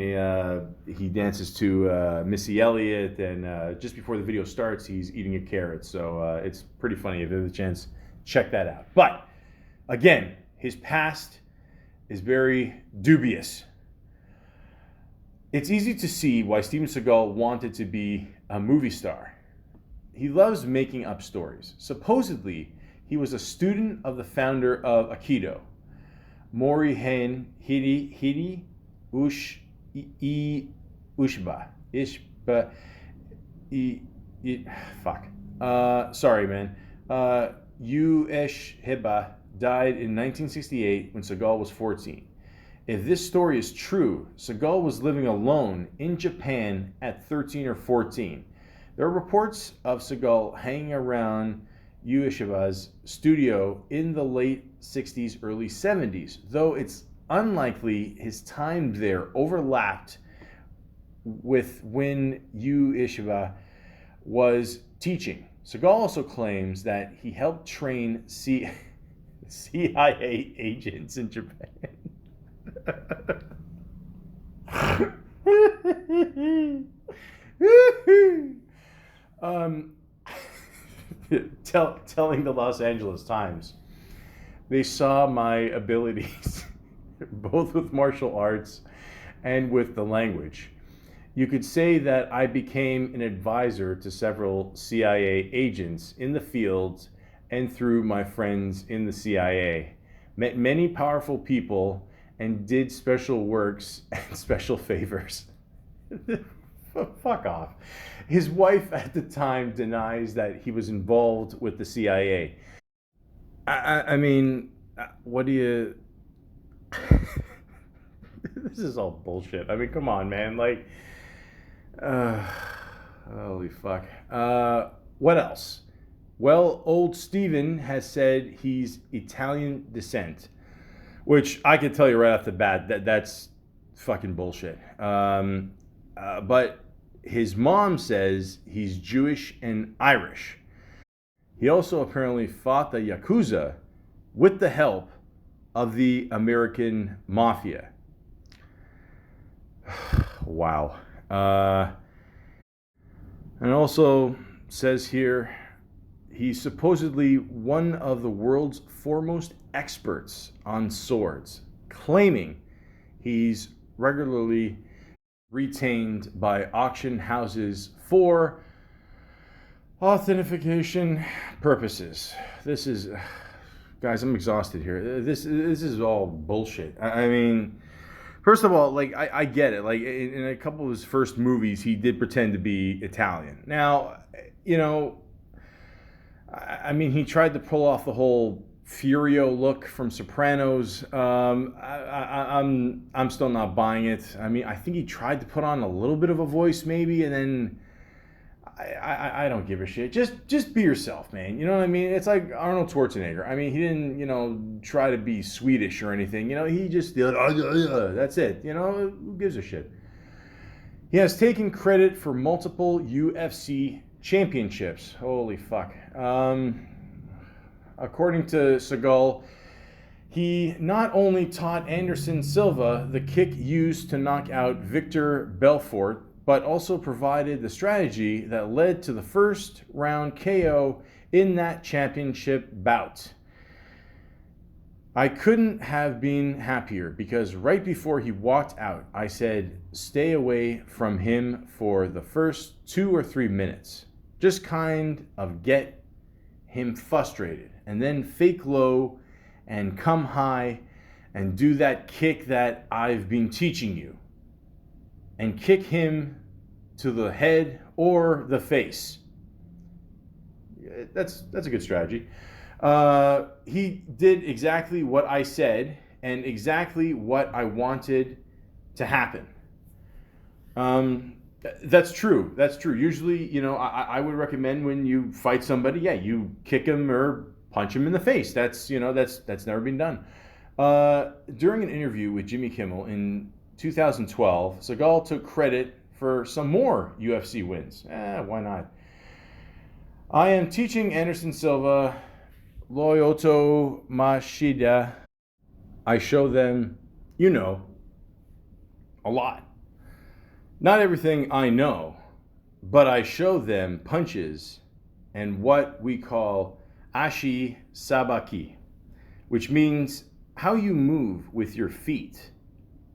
he dances to Missy Elliott. And just before the video starts, he's eating a carrot. So it's pretty funny. If you have the chance, check that out. But again, his past is very dubious. It's easy to see why Steven Seagal wanted to be a movie star. He loves making up stories. Supposedly, he was a student of the founder of Aikido, Morihei Hiri Ushba. Sorry, man. Ueshiba died in 1968 when Seagal was 14. If this story is true, Seagal was living alone in Japan at 13 or 14. There are reports of Seagal hanging around Ueshiba's studio in the late 60s, early 70s, though it's unlikely his time there overlapped with when Ueshiba was teaching. Seagal also claims that he helped train CIA agents in Japan. Telling the Los Angeles Times, they saw my abilities both with martial arts and with the language. You could say that I became an advisor to several CIA agents in the field and through my friends in the CIA. Met many powerful people and did special works and special favors. Fuck off. His wife at the time denies that he was involved with the CIA. I mean, what do you... This is all bullshit. I mean, come on, man. Like, holy fuck. What else? Well, old Steven has said he's Italian descent, which I can tell you right off the bat that's fucking bullshit. But his mom says he's Jewish and Irish. He also apparently fought the Yakuza with the help of the American Mafia. Wow. And also says here, he's supposedly one of the world's foremost experts on swords, claiming he's regularly retained by auction houses for authentication purposes. This is, guys, I'm exhausted here. This is all bullshit. I mean, First of all, like I get it. Like in a couple of his first movies, he did pretend to be Italian. Now, you know, I mean, he tried to pull off the whole Furio look from Sopranos. I'm still not buying it. I mean, I think he tried to put on a little bit of a voice, maybe, and then I don't give a shit. Just be yourself, man. You know what I mean? It's like Arnold Schwarzenegger. I mean, he didn't, try to be Swedish or anything. He just that's it. Who gives a shit? He has taken credit for multiple UFC championships. Holy fuck. According to Seagal, he not only taught Anderson Silva the kick used to knock out Victor Belfort, but also provided the strategy that led to the first round KO in that championship bout. I couldn't have been happier because right before he walked out, I said, stay away from him for the first 2 or 3 minutes. Just kind of get him frustrated and then fake low and come high and do that kick that I've been teaching you. And kick him to the head or the face. That's a good strategy. He did exactly what I said and exactly what I wanted to happen. That's true. Usually, I would recommend when you fight somebody, you kick him or punch him in the face. That's never been done. During an interview with Jimmy Kimmel in 2012, Seagal took credit for some more UFC wins. Why not? I am teaching Anderson Silva, Lyoto Machida. I show them, a lot. Not everything I know, but I show them punches and what we call ashi sabaki, which means how you move with your feet,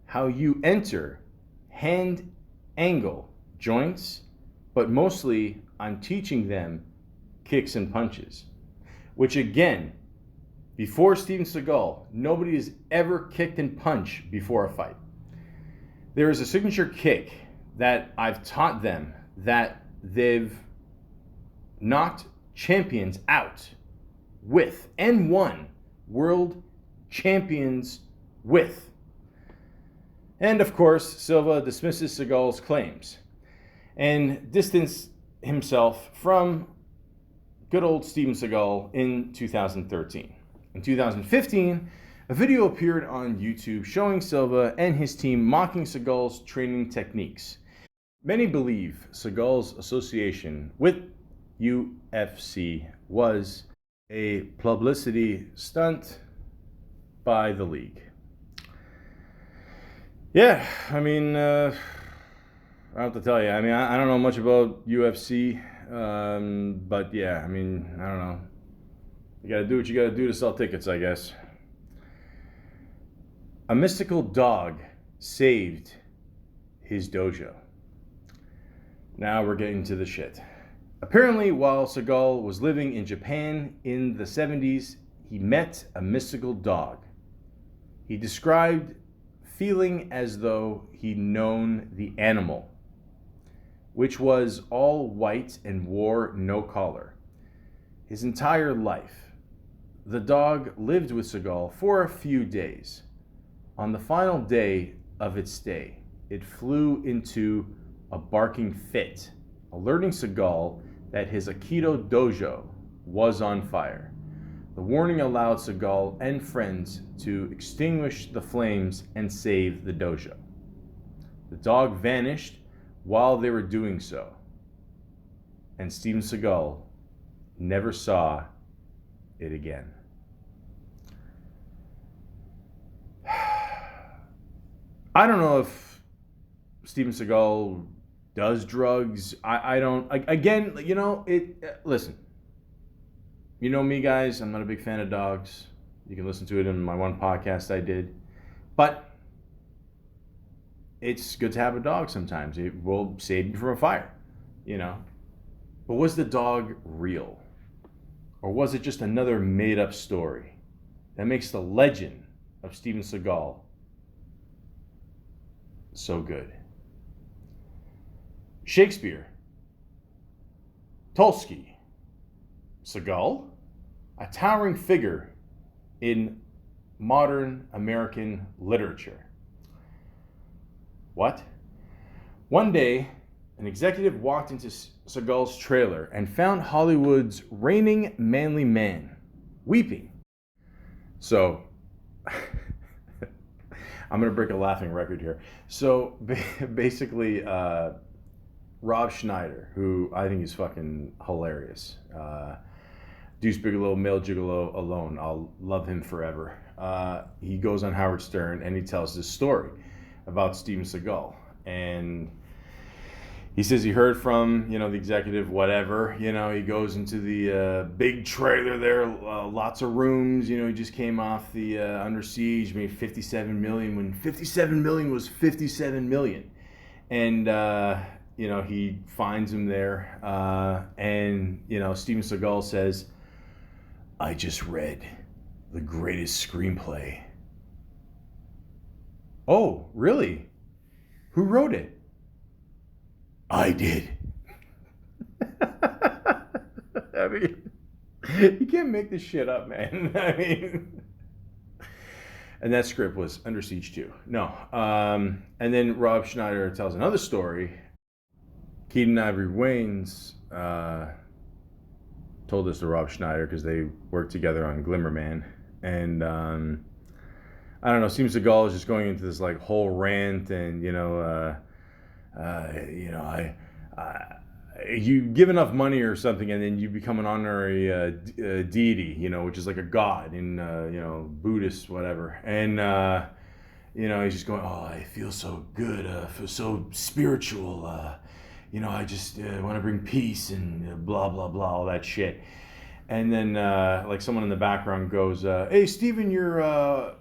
how you enter hand angle joints, but mostly I'm teaching them kicks and punches, which again, before Steven Seagal, nobody has ever kicked and punched before a fight. There is a signature kick that I've taught them that they've knocked champions out with and won world champions with. And of course, Silva dismisses Seagal's claims and distanced himself from good old Steven Seagal in 2013. In 2015, a video appeared on YouTube showing Silva and his team mocking Seagal's training techniques. Many believe Seagal's association with UFC was a publicity stunt by the league. Yeah, I mean, I don't have to tell you. I mean, I don't know much about UFC, but yeah, I mean, I don't know. You gotta do what you gotta do to sell tickets, I guess. A mystical dog saved his dojo. Now we're getting to the shit. Apparently, while Seagal was living in Japan in the 70s, he met a mystical dog. He described feeling as though he'd known the animal, which was all white and wore no collar. His entire life, the dog lived with Seagal for a few days. On the final day of its stay, it flew into a barking fit, alerting Seagal that his Aikido dojo was on fire. The warning allowed Seagal and friends to extinguish the flames and save the dojo. The dog vanished while they were doing so, and Steven Seagal never saw it again. I don't know if Steven Seagal does drugs. I don't. Again, listen. You know me, guys. I'm not a big fan of dogs. You can listen to it in my one podcast I did. But it's good to have a dog sometimes. It will save you from a fire, But was the dog real? Or was it just another made-up story that makes the legend of Steven Seagal so good. Shakespeare, Tolstoy, Seagal, a towering figure in modern American literature. What? One day, an executive walked into Seagal's trailer and found Hollywood's reigning manly man weeping. So, I'm going to break a laughing record here. So, basically, Rob Schneider, who I think is fucking hilarious. Deuce Bigelow, Male Gigolo alone. I'll love him forever. He goes on Howard Stern and he tells this story about Steven Seagal. And he says he heard from, the executive, whatever. He goes into the big trailer there, lots of rooms. He just came off the Under Siege, made $57 million when $57 million was $57 million. And, he finds him there. And Steven Seagal says, I just read the greatest screenplay. Oh, really? Who wrote it? I did. I mean, you can't make this shit up, man. I mean, and that script was Under Siege 2. No. And then Rob Schneider tells another story. Keaton Ivory Wayans told this to Rob Schneider because they worked together on Glimmerman. And I don't know, Steven Seagal is just going into this like whole rant and, you give enough money or something and then you become an honorary deity, which is like a god in, Buddhist, whatever. And, he's just going, oh, I feel so good. I feel so spiritual. I just want to bring peace and blah, blah, blah, all that shit. And then, someone in the background goes, hey, Steven, your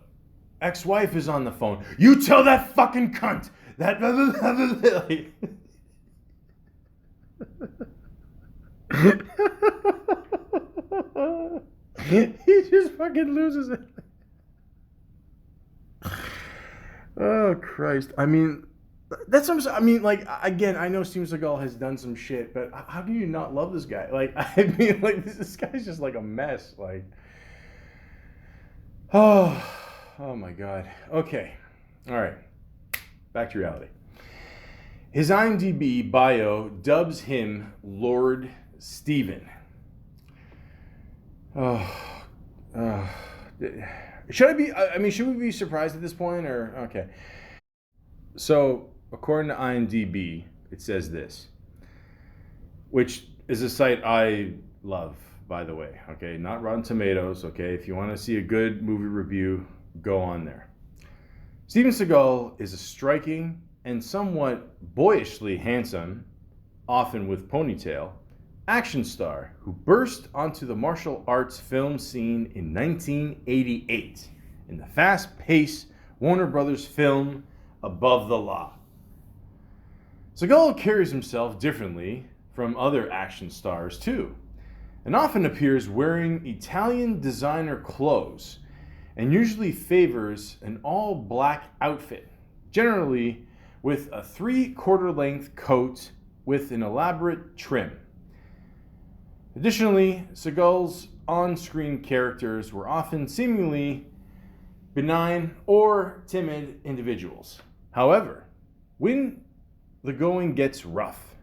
ex-wife is on the phone. You tell that fucking cunt that... He just fucking loses it. Oh, Christ. I mean, that's what I'm saying. I mean, again, I know Steven Seagal has done some shit, but how can you not love this guy? This guy's just like a mess. Oh my God. Okay. All right. Back to reality. His IMDb bio dubs him Lord Steven. Should we be surprised at this point or okay? So, according to IMDb, it says this, which is a site I love, by the way, okay? Not Rotten Tomatoes, okay? If you want to see a good movie review, go on there. Steven Seagal is a striking and somewhat boyishly handsome, often with ponytail, action star who burst onto the martial arts film scene in 1988 in the fast-paced Warner Brothers film Above the Law. Seagal carries himself differently from other action stars too, and often appears wearing Italian designer clothes and usually favors an all-black outfit, generally with a 3/4 length coat with an elaborate trim. Additionally, Seagal's on-screen characters were often seemingly benign or timid individuals. However, when the going gets rough,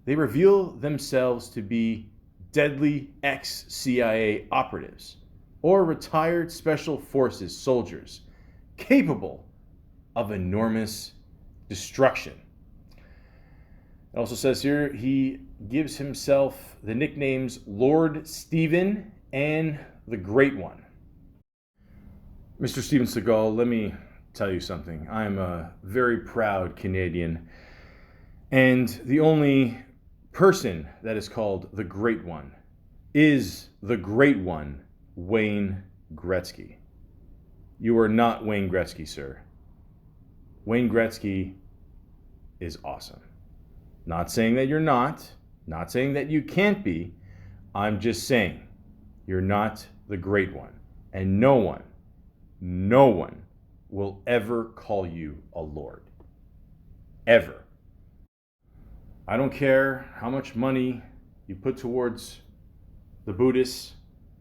they reveal themselves to be deadly ex-CIA operatives or retired special forces soldiers capable of enormous destruction. It also says here he gives himself the nicknames Lord Steven and the Great One. Mr. Steven Seagal, let me tell you something. I am a very proud Canadian, and the only person that is called the Great One is the Great One, Wayne Gretzky. You are not Wayne Gretzky, sir. Wayne Gretzky is awesome. Not saying that you're not saying that you can't be. I'm just saying you're not the Great One. And no one will ever call you a lord. ever. I don't care how much money you put towards the Buddhists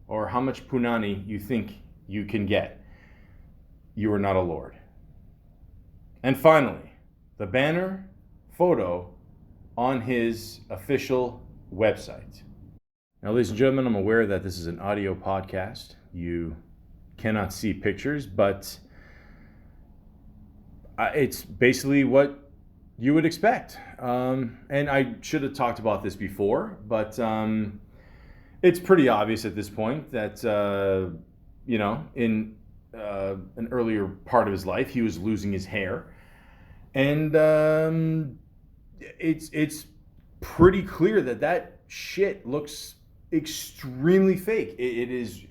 or how much punani you think you can get. You are not a lord. And finally, the banner photo on his official website. Now, ladies and gentlemen, I'm aware that this is an audio podcast. You cannot see pictures, but it's basically what you would expect. And I should have talked about this before, but it's pretty obvious at this point that, in an earlier part of his life, he was losing his hair. And it's pretty clear that shit looks extremely fake. It is,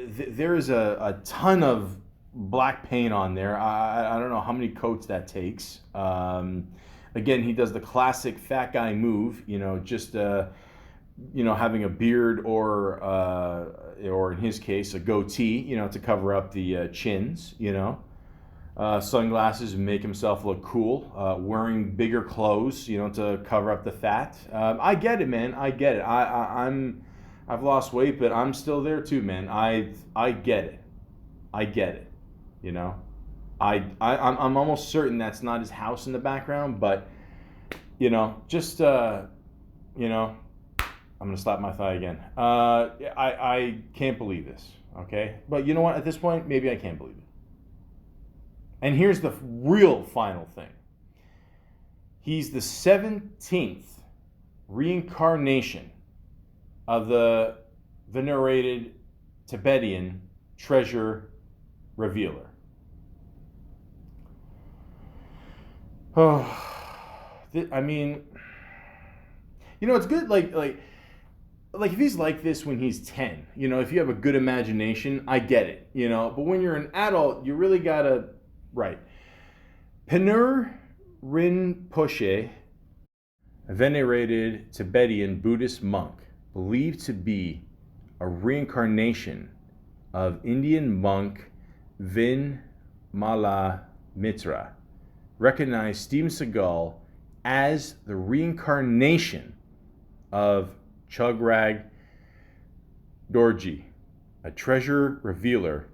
there is a ton of black paint on there. I don't know how many coats that takes. Again, he does the classic fat guy move, just having a beard or in his case a goatee, to cover up the chins, sunglasses and make himself look cool, wearing bigger clothes, to cover up the fat. I get it, man. I get it. I've lost weight, but I'm still there too, man. I get it. I get it. I'm almost certain that's not his house in the background, but just I'm gonna slap my thigh again. I can't believe this. Okay, but you know what? At this point, maybe I can't believe it. And here's the real final thing. He's the 17th reincarnation of the venerated Tibetan treasure revealer. Oh, I mean, it's good. Like if he's like this when he's 10, if you have a good imagination, I get it, But when you're an adult, you really gotta. Right. Penur Rinpoche, a venerated Tibetan Buddhist monk, believed to be a reincarnation of Indian monk Vinmala Mitra, recognized Steven Seagal as the reincarnation of Chograg Dorji, a treasure revealer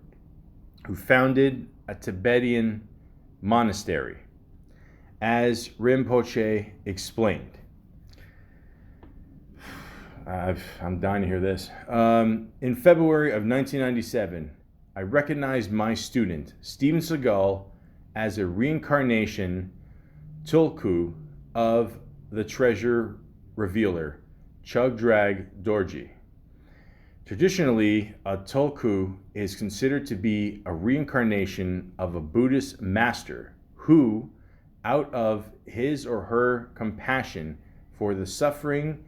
who founded a Tibetan monastery, as Rinpoche explained. I'm dying to hear this. In February of 1997, I recognized my student, Steven Seagal, as a reincarnation tulku of the treasure revealer, Chograg Dorji. Traditionally, a tulku is considered to be a reincarnation of a Buddhist master who, out of his or her compassion for the suffering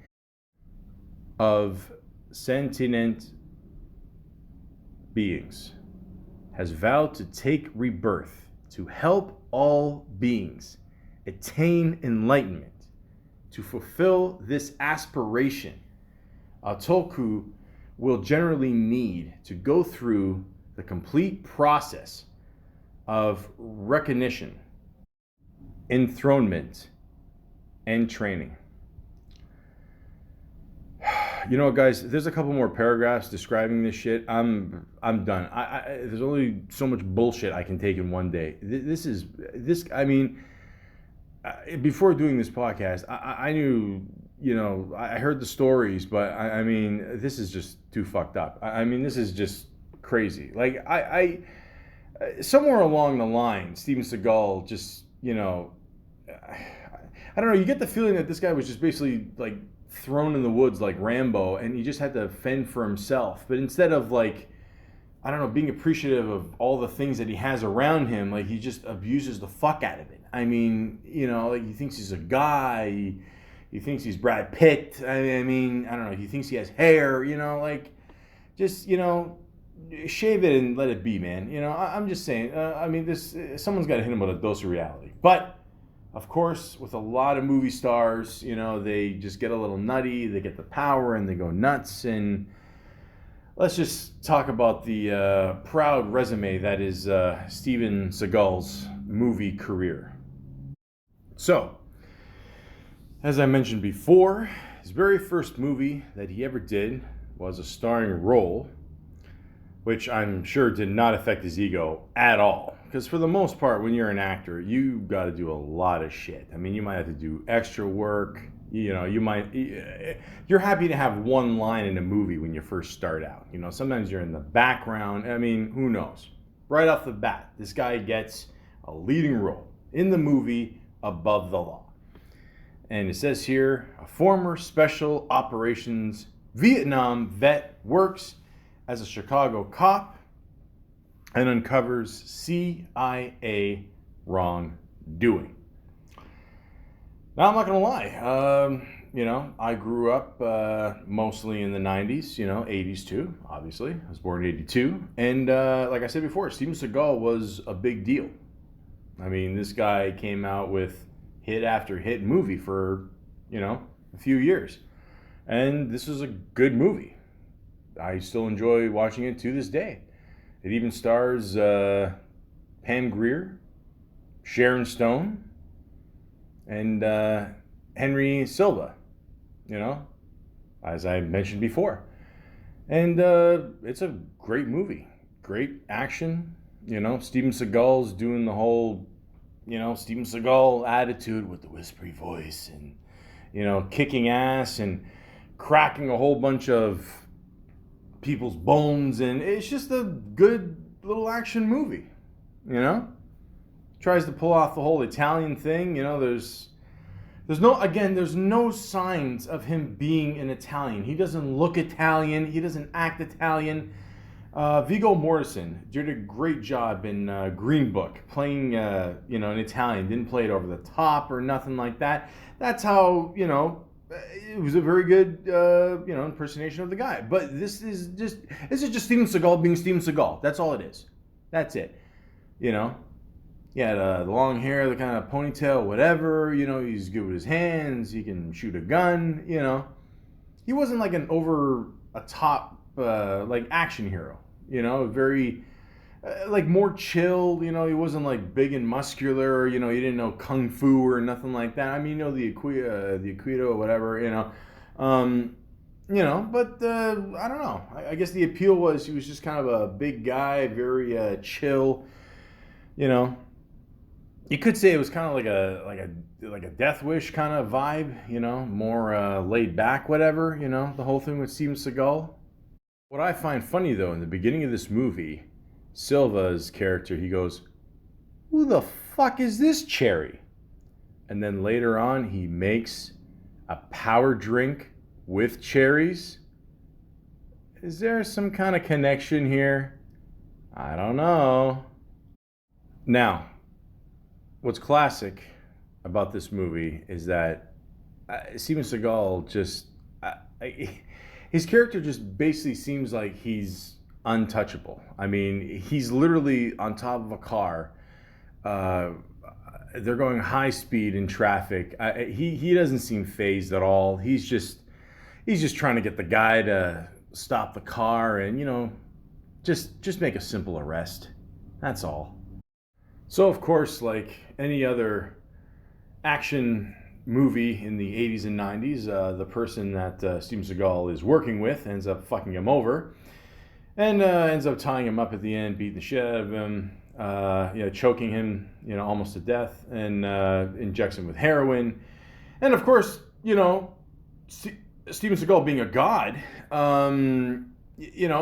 of sentient beings, has vowed to take rebirth to help all beings attain enlightenment. To fulfill this aspiration, a tulku will generally need to go through the complete process of recognition, enthronement, and training. Guys, there's a couple more paragraphs describing this shit. I'm done. There's only so much bullshit I can take in one day. Before doing this podcast, I knew, I heard the stories, but this is just too fucked up. This is just crazy. Like, I somewhere along the line, Steven Seagal just, I don't know, you get the feeling that this guy was just basically, like, thrown in the woods like Rambo, and he just had to fend for himself. But instead of, like, I don't know, being appreciative of all the things that he has around him, like, he just abuses the fuck out of it. Like, he thinks he's a guy, he thinks he's Brad Pitt. I don't know, he thinks he has hair, just, shave it and let it be, man. I'm just saying, someone's got to hit him with a dose of reality. But, of course, with a lot of movie stars, they just get a little nutty, they get the power, and they go nuts. And let's just talk about the proud resume that is Steven Seagal's movie career. So, as I mentioned before, his very first movie that he ever did was a starring role, which I'm sure did not affect his ego at all. Because for the most part, when you're an actor, you got to do a lot of shit. I mean, you might have to do extra work. You're happy to have one line in a movie when you first start out. Sometimes you're in the background. I mean, who knows? Right off the bat, this guy gets a leading role in the movie Above the Law. And it says here, a former special operations Vietnam vet works as a Chicago cop and uncovers CIA wrongdoing. Now, I'm not going to lie. I grew up mostly in the 90s, 80s too, obviously. I was born in 82. And like I said before, Steven Seagal was a big deal. I mean, this guy came out with hit after hit movie for, a few years. And this is a good movie. I still enjoy watching it to this day. It even stars Pam Grier, Sharon Stone, and Henry Silva, as I mentioned before. And it's a great movie. Great action. Steven Seagal's doing the whole, Steven Seagal attitude with the whispery voice and, kicking ass and cracking a whole bunch of people's bones. And it's just a good little action movie, Tries to pull off the whole Italian thing. There's no signs of him being an Italian. He doesn't look Italian. He doesn't act Italian. Viggo Mortensen did a great job in Green Book, playing, an Italian. Didn't play it over the top or nothing like that. That's how, it was a very good, impersonation of the guy. But this is just Steven Seagal being Steven Seagal. That's all it is. That's it. He had the long hair, the kind of ponytail, whatever. He's good with his hands. He can shoot a gun. He wasn't like an over a top like action hero. Very like more chill. He wasn't like big and muscular. He didn't know kung fu or nothing like that. I mean, the Aikido or whatever. But I don't know. I guess the appeal was he was just kind of a big guy, very chill. You could say it was kind of like a Death Wish kind of vibe, more laid back, whatever, the whole thing with Steven Seagal. What I find funny though, in the beginning of this movie, Silva's character, he goes, "Who the fuck is this cherry?" And then later on, he makes a power drink with cherries. Is there some kind of connection here? I don't know. Now, what's classic about this movie is that Steven Seagal just, his character just basically seems like he's untouchable. I mean, he's literally on top of a car. They're going high speed in traffic. He doesn't seem fazed at all. He's just trying to get the guy to stop the car and, just make a simple arrest. That's all. So, of course, like any other action movie in the 80s and 90s, the person that Steven Seagal is working with ends up fucking him over and ends up tying him up at the end, beating the shit out of him, choking him, almost to death, and injects him with heroin. And, of course, Steven Seagal being a god,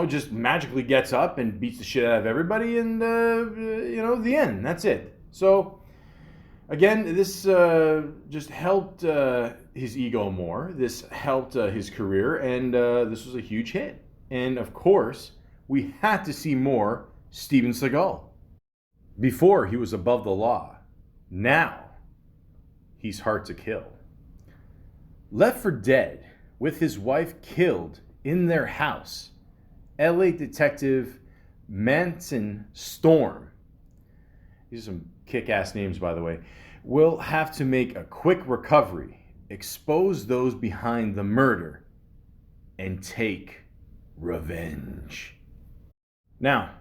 just magically gets up and beats the shit out of everybody, and, the end. That's it. So, again, this just helped his ego more. This helped his career, and this was a huge hit. And, of course, we had to see more Steven Seagal. Before, he was above the law. Now, he's hard to kill. Left for dead, with his wife killed in their house, LA detective Manson Storm, these are some kick-ass names, by the way, will have to make a quick recovery, expose those behind the murder, and take revenge. Now,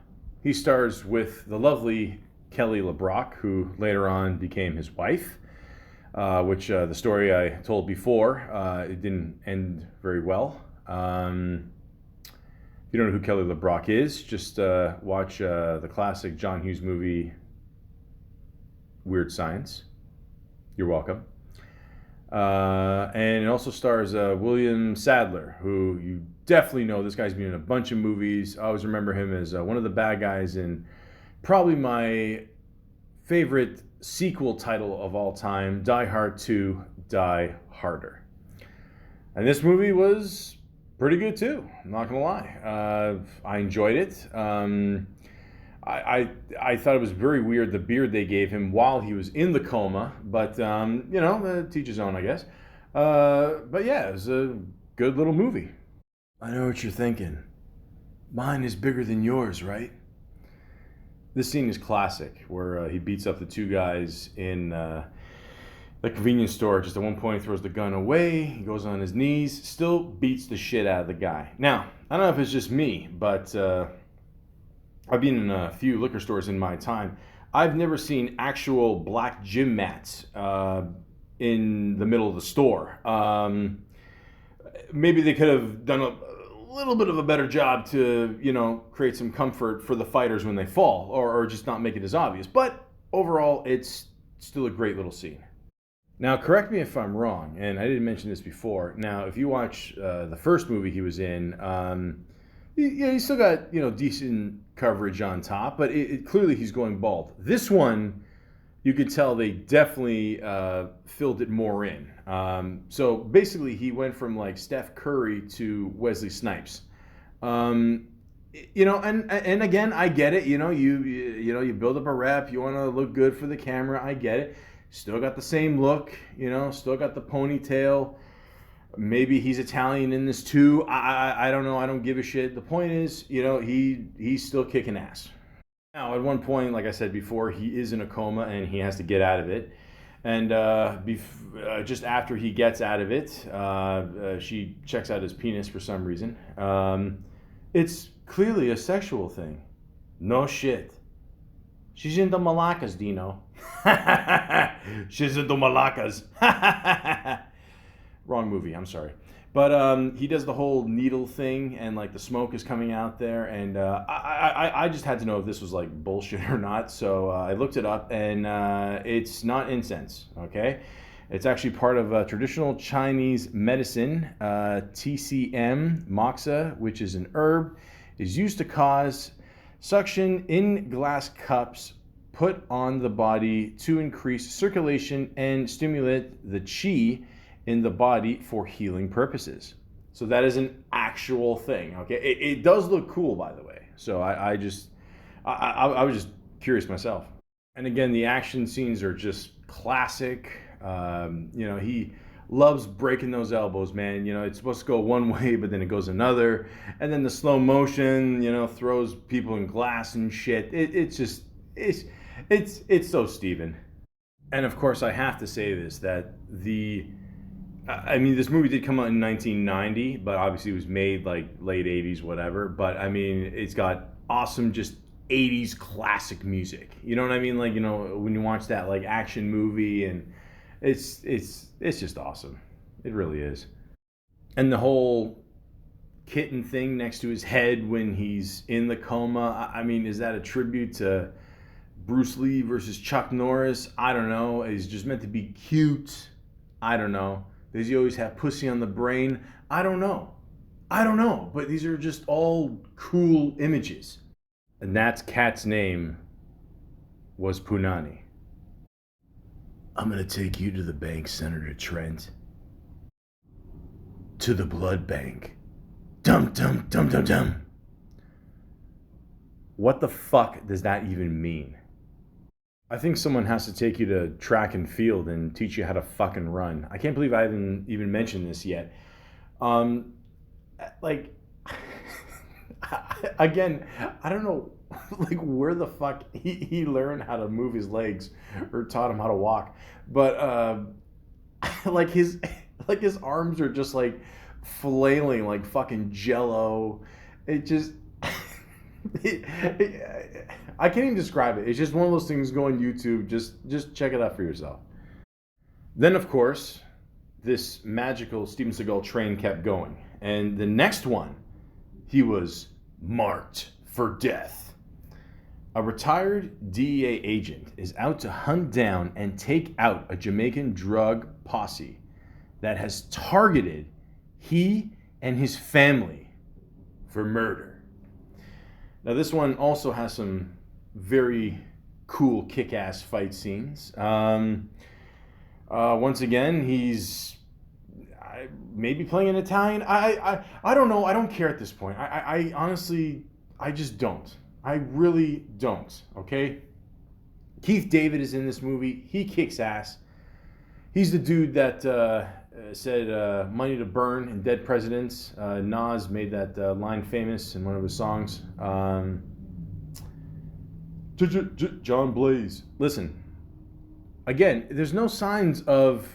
he stars with the lovely Kelly LeBrock, who later on became his wife. which the story I told before, it didn't end very well. If you don't know who Kelly LeBrock is, just watch the classic John Hughes movie, Weird Science. You're welcome. And it also stars William Sadler, who you definitely know. This guy's been in a bunch of movies. I always remember him as one of the bad guys in probably my favorite sequel title of all time, Die Hard 2, Die Harder. And this movie was pretty good too, I'm not gonna lie. I enjoyed it. I thought it was very weird, the beard they gave him while he was in the coma, but teach his own, I guess. But yeah, it was a good little movie. I know what you're thinking. Mine is bigger than yours, right? This scene is classic, where he beats up the two guys in the convenience store. Just at one point, he throws the gun away, he goes on his knees, still beats the shit out of the guy. Now, I don't know if it's just me, but I've been in a few liquor stores in my time. I've never seen actual black gym mats in the middle of the store. Maybe they could have done a little bit of a better job to, create some comfort for the fighters when they fall, or just not make it as obvious. But overall, it's still a great little scene. Now, correct me if I'm wrong, and I didn't mention this before. Now, if you watch the first movie he was in, he still got decent coverage on top, but clearly he's going bald. This one, you could tell they definitely filled it more in. So basically, he went from like Steph Curry to Wesley Snipes. And again, I get it. You build up a rep. You want to look good for the camera. I get it. Still got the same look. Still got the ponytail. Maybe he's Italian in this too. I don't know. I don't give a shit. The point is, he's still kicking ass. Now, at one point, like I said before, he is in a coma and he has to get out of it. And just after he gets out of it, she checks out his penis for some reason. It's clearly a sexual thing. No shit. She's into Malakas, Dino. She's into Malakas. Wrong movie, I'm sorry. But he does the whole needle thing, and like the smoke is coming out there, and I just had to know if this was like bullshit or not. So I looked it up, and it's not incense. Okay, it's actually part of traditional Chinese medicine. TCM moxa, which is an herb, is used to cause suction in glass cups put on the body to increase circulation and stimulate the qi in the body for healing purposes. So that is an actual thing. Okay, it does look cool, by the way. So I was just curious myself. And again, the action scenes are just classic. He loves breaking those elbows, man. It's supposed to go one way, but then it goes another, and then the slow motion, throws people in glass and shit. It's so Steven. And of course, I have to say this, that this movie did come out in 1990, but obviously it was made like late 80s, whatever. But it's got awesome, just 80s classic music. You know what I mean? Like, when you watch that like action movie, and it's just awesome. It really is. And the whole kitten thing next to his head when he's in the coma, is that a tribute to Bruce Lee versus Chuck Norris? I don't know. Is just meant to be cute? I don't know. Does he always have pussy on the brain? I don't know. But these are just all cool images. And that cat's name was Punani. I'm gonna take you to the bank, Senator Trent. To the blood bank. Dum dum dum dum dum. What the fuck does that even mean? I think someone has to take you to track and field and teach you how to fucking run. I can't believe I haven't even mentioned this yet. Again, I don't know, where the fuck he learned how to move his legs or taught him how to walk. But his arms are just like flailing like fucking jello. It just I can't even describe it. It's just one of those things. Go on YouTube, just check it out for yourself. Then, of course, this magical Steven Seagal train kept going. And the next one, he was marked for death. A retired DEA agent is out to hunt down and take out a Jamaican drug posse that has targeted he and his family for murder. Now, this one also has some very cool kick-ass fight scenes. Once again, he's maybe playing an Italian. I don't know. I don't care at this point. I honestly, I just don't. I really don't. Okay? Keith David is in this movie. He kicks ass. He's the dude that said money to burn in Dead Presidents. Nas made that line famous in one of his songs. John Blaze. Listen, again, there's no signs of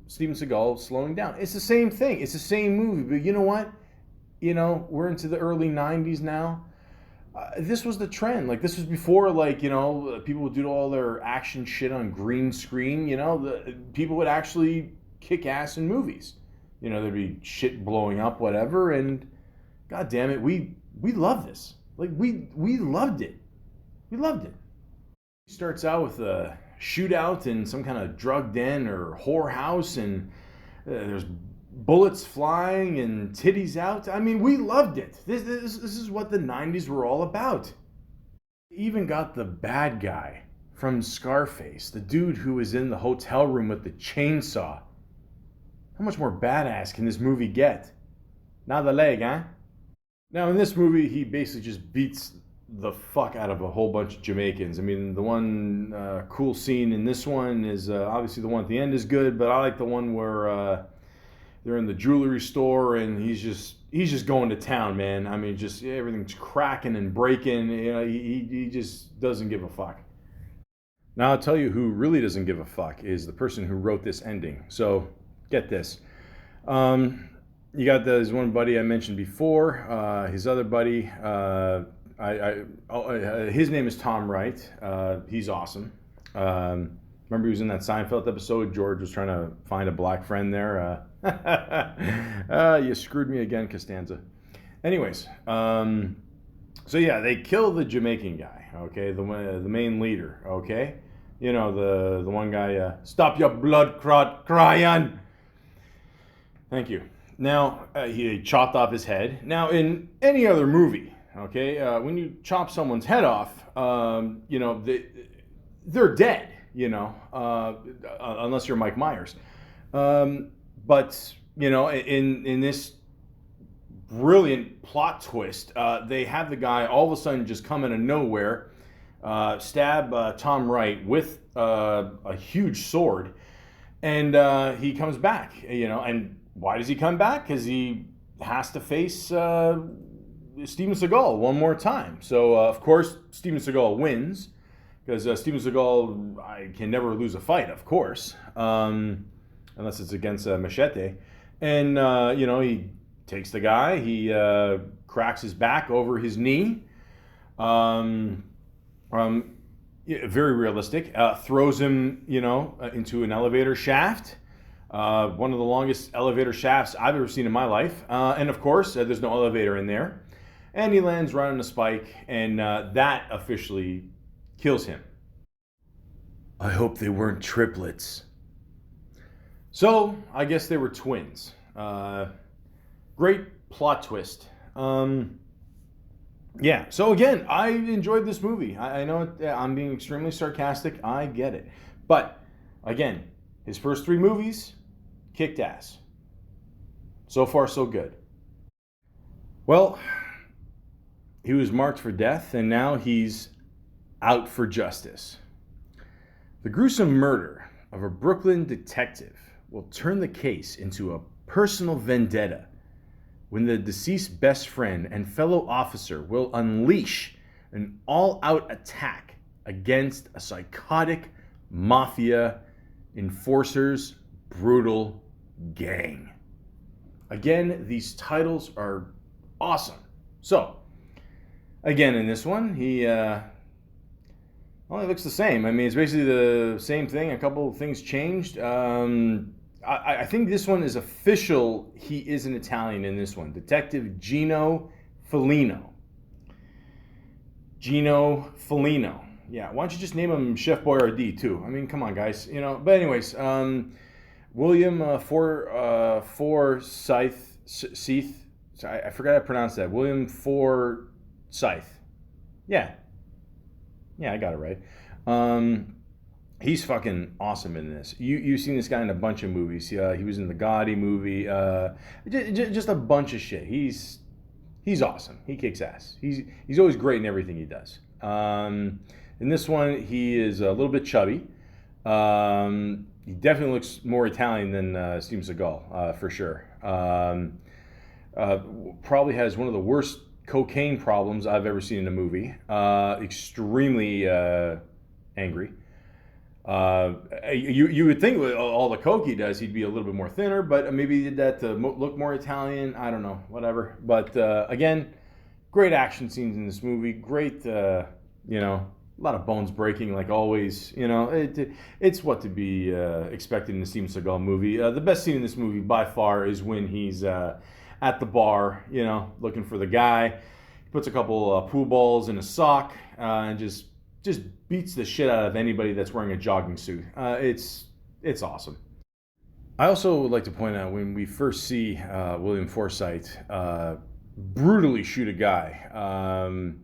Steven Seagal slowing down. It's the same thing. It's the same movie. But you know what? You know, we're into the early 90s now. This was the trend. Like, this was before, like, you know, people would do all their action shit on green screen. You know, people would actually kick ass in movies. You know, there'd be shit blowing up, whatever. And, God damn it, we love this. Like, we loved it. We loved it. He starts out with a shootout in some kind of drug den or whorehouse, and there's bullets flying and titties out. I mean, we loved it. This is what the 90s were all about. Even got the bad guy from Scarface, the dude who was in the hotel room with the chainsaw. How much more badass can this movie get? Now the leg, huh? Now in this movie, he basically just beats the fuck out of a whole bunch of Jamaicans. I mean, the one cool scene in this one is obviously the one at the end is good, but I like the one where they're in the jewelry store and he's just going to town, man. I mean, just everything's cracking and breaking. You know, he just doesn't give a fuck. Now I'll tell you who really doesn't give a fuck is the person who wrote this ending. So get this. You got this one buddy I mentioned before. His other buddy. His name is Tom Wright. He's awesome. Remember he was in that Seinfeld episode? George was trying to find a black friend there. You screwed me again, Costanza. Anyways, so yeah, they kill the Jamaican guy, okay? The main leader, okay? You know, the one guy, stop your blood clot crying. Thank you. Now, he chopped off his head. Now, in any other movie, okay, when you chop someone's head off, you know, they're dead, you know, unless you're Mike Myers. But, you know, in this brilliant plot twist, they have the guy all of a sudden just come out of nowhere, stab Tom Wright with a huge sword, and he comes back, you know. And why does he come back? Because he has to face Steven Seagal one more time. So, of course, Steven Seagal wins, because Steven Seagal can never lose a fight, of course, unless it's against Machete. And, you know, he takes the guy, he cracks his back over his knee, very realistic, throws him, you know, into an elevator shaft, one of the longest elevator shafts I've ever seen in my life. And, of course, there's no elevator in there. And he lands right on a spike, and that officially kills him. I hope they weren't triplets. So, I guess they were twins. Great plot twist. Yeah, so again, I enjoyed this movie. I know I'm being extremely sarcastic. I get it. But, again, his first 3 movies, kicked ass. So far, so good. Well, he was marked for death, and now he's out for justice. The gruesome murder of a Brooklyn detective will turn the case into a personal vendetta when the deceased's best friend and fellow officer will unleash an all-out attack against a psychotic mafia enforcer's brutal gang. Again, these titles are awesome. So, again, in this one, he Well, it looks the same. I mean, it's basically the same thing. A couple of things changed. I think this one is official. He is an Italian in this one. Detective Gino Felino. Gino Felino. Yeah, why don't you just name him Chef Boyardee too? I mean, come on, guys. You know. But anyways, William Forsyth. Seath. I forgot how to pronounce that. William Forsyth. Yeah, yeah, I got it right. He's fucking awesome in this. You've seen this guy in a bunch of movies. He was in the Gotti movie. Just a bunch of shit. He's awesome. He kicks ass. He's always great in everything he does. In this one, he is a little bit chubby. He definitely looks more Italian than Steven Seagal, for sure. Probably has one of the worst cocaine problems I've ever seen in a movie. Extremely angry. You would think with all the coke he does, he'd be a little bit more thinner, but maybe he did that to look more Italian. I don't know, whatever. But again, great action scenes in this movie. Great, a lot of bones breaking, like always. It's what to be expected in a Steven Seagal movie. The best scene in this movie by far is when he's at the bar, looking for the guy. He puts a couple pool balls in a sock and just beats the shit out of anybody that's wearing a jogging suit. It's awesome. I also would like to point out when we first see William Forsythe brutally shoot a guy.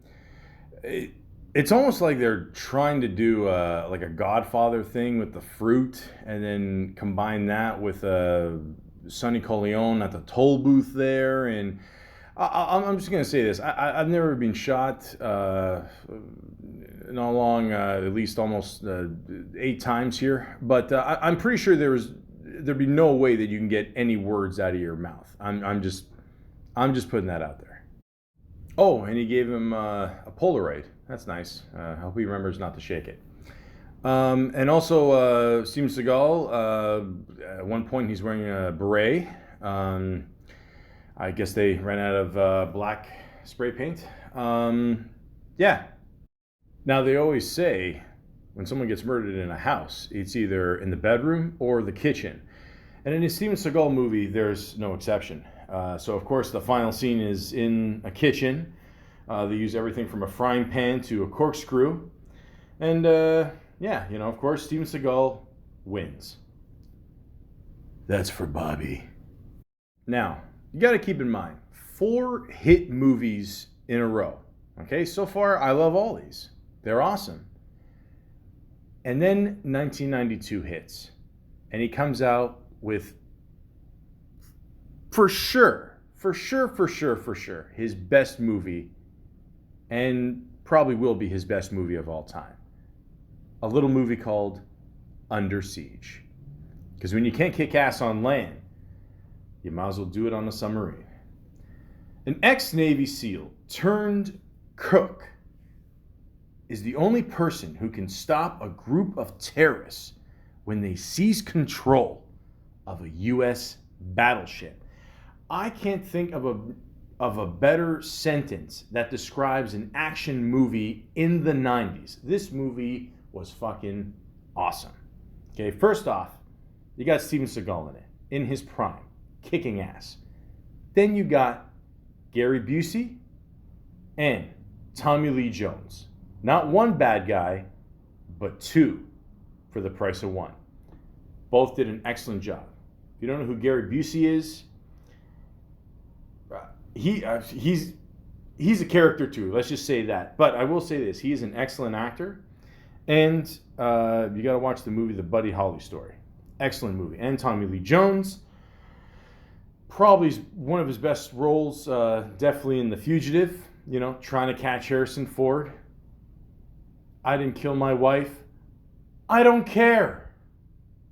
It's almost like they're trying to do like a Godfather thing with the fruit, and then combine that with Sonny Corleone at the toll booth there. And I'm just gonna say this: I've never been shot in all along, at least almost 8 times here. But I'm pretty sure there'd be no way that you can get any words out of your mouth. I'm just putting that out there. Oh, and he gave him a Polaroid. That's nice. I hope he remembers not to shake it. And also, Steven Seagal, at one point he's wearing a beret. I guess they ran out of black spray paint. Yeah. Now, they always say when someone gets murdered in a house, it's either in the bedroom or the kitchen. And in a Steven Seagal movie, there's no exception. So, of course, the final scene is in a kitchen. They use everything from a frying pan to a corkscrew. And, of course, Steven Seagal wins. That's for Bobby. Now, you got to keep in mind, 4 hit movies in a row. Okay, so far, I love all these. They're awesome. And then 1992 hits. And he comes out with, for sure, his best movie, and probably will be his best movie of all time. A little movie called Under Siege. Because when you can't kick ass on land, you might as well do it on a submarine. An ex-Navy SEAL turned cook is the only person who can stop a group of terrorists when they seize control of a U.S. battleship. I can't think of a better sentence that describes an action movie in the 90s. This movie was fucking awesome. Okay, first off, you got Steven Seagal in it, in his prime, kicking ass. Then you got Gary Busey and Tommy Lee Jones. Not one bad guy, but 2 for the price of 1. Both did an excellent job. If you don't know who Gary Busey is, he's a character too. Let's just say that. But I will say this: he is an excellent actor, and you got to watch the movie The Buddy Holly Story. Excellent movie. And Tommy Lee Jones, probably one of his best roles, definitely in The Fugitive. Trying to catch Harrison Ford. I didn't kill my wife. I don't care.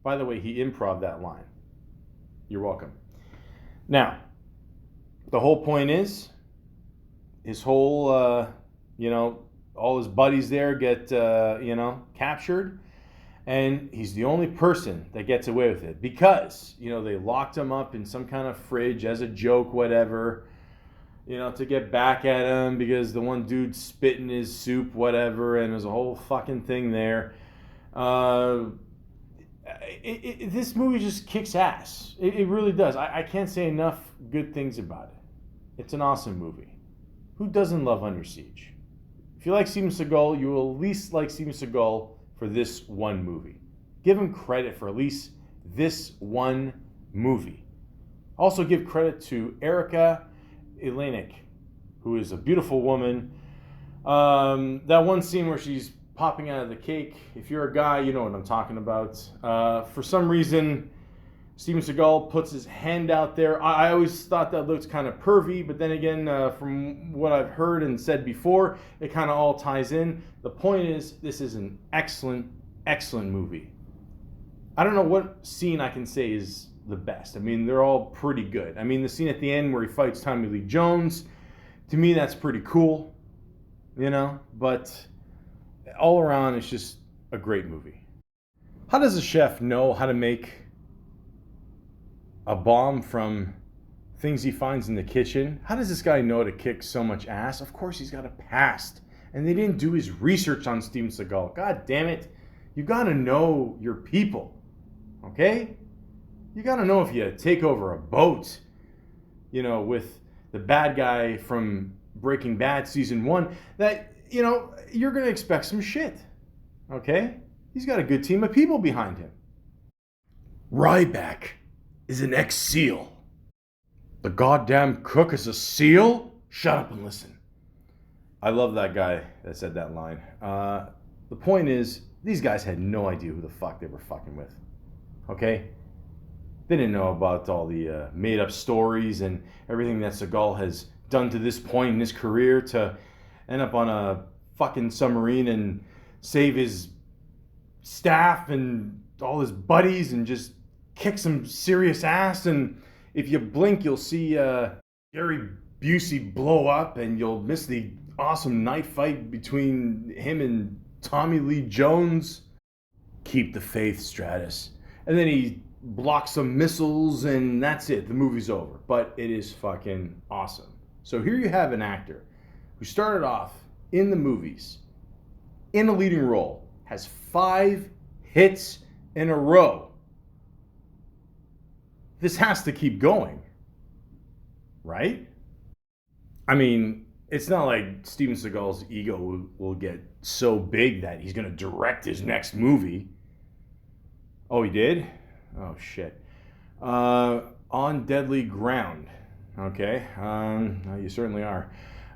By the way, he improv that line. You're welcome. Now, the whole point is, his whole, all his buddies there get, captured. And he's the only person that gets away with it. Because, they locked him up in some kind of fridge as a joke, whatever. to get back at him because the one dude spit in his soup, whatever, and there's a whole fucking thing there. This movie just kicks ass. It really does. I can't say enough good things about it. It's an awesome movie. Who doesn't love Under Siege? If you like Steven Seagal, you will at least like Steven Seagal for this one movie. Give him credit for at least this one movie. Also give credit to Erica Elenick, who is a beautiful woman. That one scene where she's popping out of the cake, if you're a guy, you know what I'm talking about. For some reason, Steven Seagal puts his hand out there. I always thought that looked kind of pervy, but then again, from what I've heard and said before, it kind of all ties in. The point is, this is an excellent, excellent movie. I don't know what scene I can say is the best. I mean, they're all pretty good. I mean, the scene at the end where he fights Tommy Lee Jones, to me, that's pretty cool, but all around, it's just a great movie. How does a chef know how to make a bomb from things he finds in the kitchen? How does this guy know to kick so much ass? Of course, he's got a past. And they didn't do his research on Steven Seagal. God damn it. You got to know your people. Okay? You got to know if you take over a boat, with the bad guy from Breaking Bad season 1, that, you're going to expect some shit. Okay? He's got a good team of people behind him. Ryback is an ex-SEAL. The goddamn cook is a SEAL? Shut up and listen. I love that guy that said that line. The point is, these guys had no idea who the fuck they were fucking with. Okay? They didn't know about all the made-up stories and everything that Seagal has done to this point in his career to end up on a fucking submarine and save his staff and all his buddies and just kick some serious ass. And if you blink, you'll see Gary Busey blow up, and you'll miss the awesome knife fight between him and Tommy Lee Jones. Keep the faith, Stratus. And then he blocks some missiles, and that's it. The movie's over. But it is fucking awesome. So here you have an actor who started off in the movies in a leading role, has 5 hits in a row. This has to keep going, right? I mean, it's not like Steven Seagal's ego will get so big that he's going to direct his next movie. Oh, he did? Oh, shit. On Deadly Ground. Okay. You certainly are.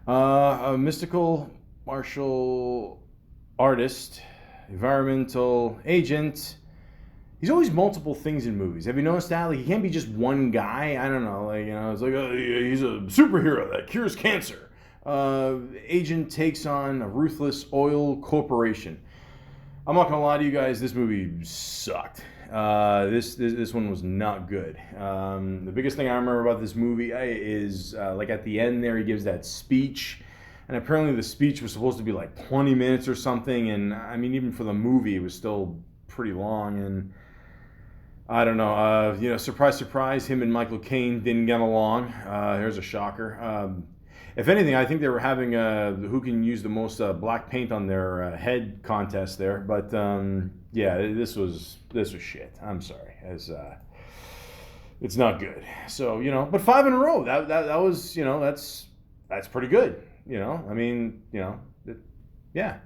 A mystical martial artist, environmental agent. He's always multiple things in movies. Have you noticed that? Like, he can't be just one guy. I don't know. It's like, he's a superhero that cures cancer. Agent takes on a ruthless oil corporation. I'm not gonna lie to you guys. This movie sucked. This one was not good. The biggest thing I remember about this movie is like at the end there, he gives that speech. And apparently the speech was supposed to be like 20 minutes or something. And I mean, even for the movie, it was still pretty long. And I don't know, surprise, surprise, him and Michael Caine didn't get along. Here's a shocker. If anything, I think they were having who can use the most black paint on their head contest there. But this was shit. I'm sorry. It's not good. So, but 5 in a row, that was, that's pretty good. Yeah.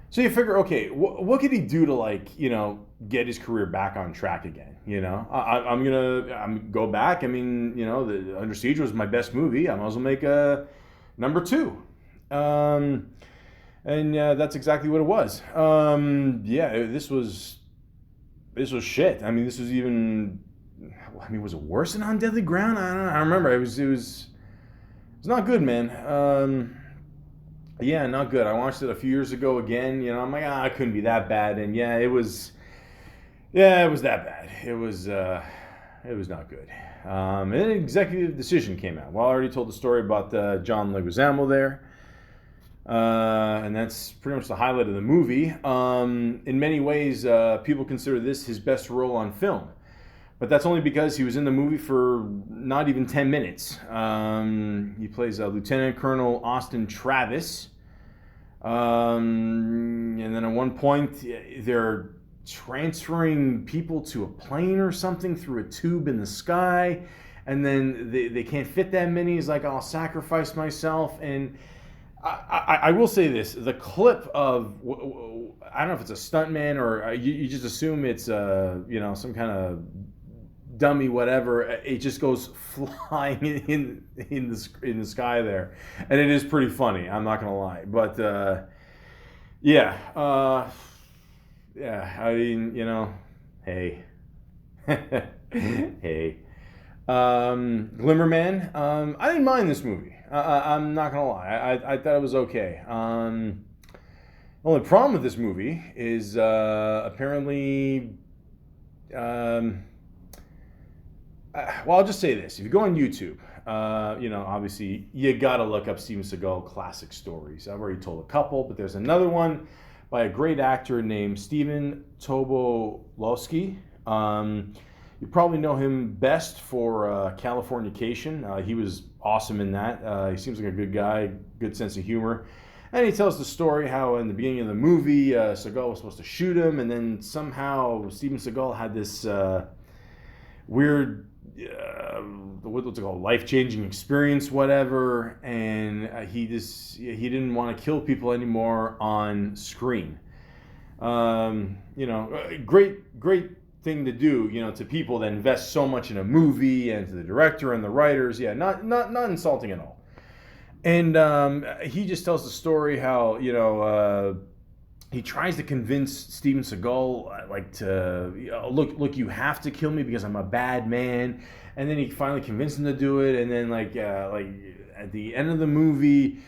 So you figure, okay, what could he do to get his career back on track again? I'm gonna go back. I mean, the Under Siege was my best movie. I might as well make a number 2. And that's exactly what it was. This was shit. I mean, this was even. I mean, was it worse than On Deadly Ground? I don't know. I remember it was not good, man. Not good. I watched it a few years ago again. I'm like, it couldn't be that bad. And it was that bad. It was not good. And an executive decision came out. Well, I already told the story about John Leguizamo there. And that's pretty much the highlight of the movie. In many ways, people consider this his best role on film. But that's only because he was in the movie for not even 10 minutes. He plays Lieutenant Colonel Austin Travis. And then at one point, they're transferring people to a plane or something through a tube in the sky. And then they can't fit that many. He's like, I'll sacrifice myself. And I will say this. The clip of, I don't know if it's a stuntman or you just assume it's, some kind of dummy, whatever. It just goes flying in the sky there, and it is pretty funny. I'm not gonna lie, but yeah. I mean, hey, hey, Glimmerman. I didn't mind this movie. I'm not gonna lie. I thought it was okay. The only problem with this movie is apparently. Well, I'll just say this. If you go on YouTube, obviously you got to look up Steven Seagal classic stories. I've already told a couple, but there's another one by a great actor named Steven Tobolowsky. You probably know him best for Californication. He was awesome in that. He seems like a good guy, good sense of humor. And he tells the story how in the beginning of the movie, Seagal was supposed to shoot him, and then somehow Steven Seagal had this weird, what's it called, life-changing experience, whatever, and he didn't want to kill people anymore on screen. Great thing to do, to people that invest so much in a movie and to the director and the writers. Yeah, not insulting at all. And he just tells the story how he tries to convince Steven Seagal to look, you have to kill me because I'm a bad man, and then he finally convinced him to do it, and then at the end of the movie,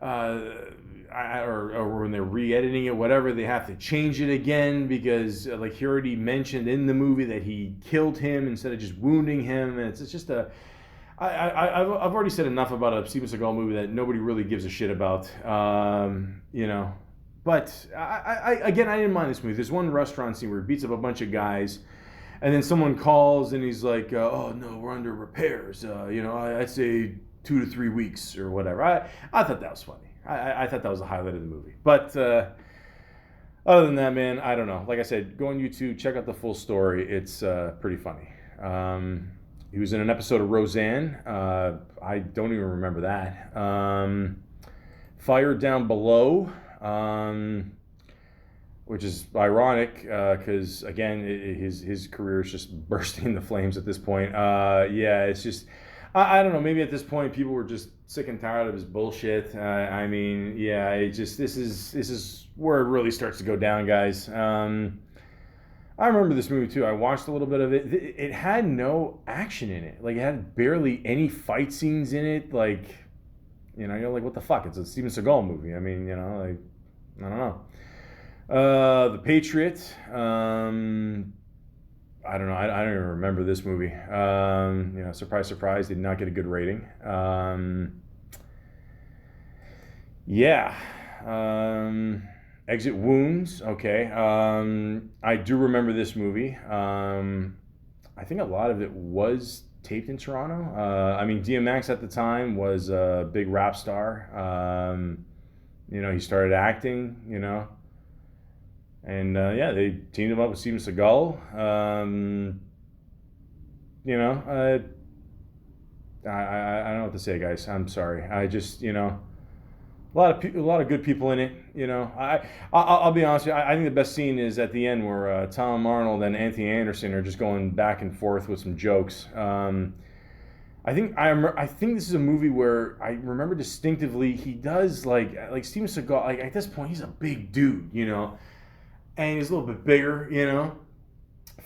or when they're re-editing it, whatever, they have to change it again because he already mentioned in the movie that he killed him instead of just wounding him, and it's just a. I've already said enough about a Steven Seagal movie that nobody really gives a shit about, But I didn't mind this movie. There's one restaurant scene where he beats up a bunch of guys, and then someone calls and he's like, "Oh no, we're under repairs. I'd say 2 to 3 weeks or whatever." I thought that was funny. I thought that was the highlight of the movie. But other than that, man, I don't know. Like I said, go on YouTube, check out the full story. It's pretty funny. He was in an episode of Roseanne. I don't even remember that. Fire Down Below. Which is ironic because again his career is just bursting into flames at this point. It's just I don't know, maybe at this point people were just sick and tired of his bullshit. This is where it really starts to go down, guys. I remember this movie too. I watched a little bit of it. It had no action in it. It had barely any fight scenes in it. You're like, what the fuck? It's a Steven Seagal movie. I mean, I don't know. The Patriot. I don't know. I don't even remember this movie. Surprise, surprise, did not get a good rating. Exit Wounds. Okay. I do remember this movie. I think a lot of it was taped in Toronto. DMX at the time was a big rap star. He started acting, and they teamed him up with Steven Seagal. I don't know what to say, guys. I'm sorry. I just, a lot of good people in it. I'll be honest with you. I think the best scene is at the end where Tom Arnold and Anthony Anderson are just going back and forth with some jokes. I think this is a movie where I remember distinctively he does like Steven Seagal. At this point, he's a big dude, and he's a little bit bigger,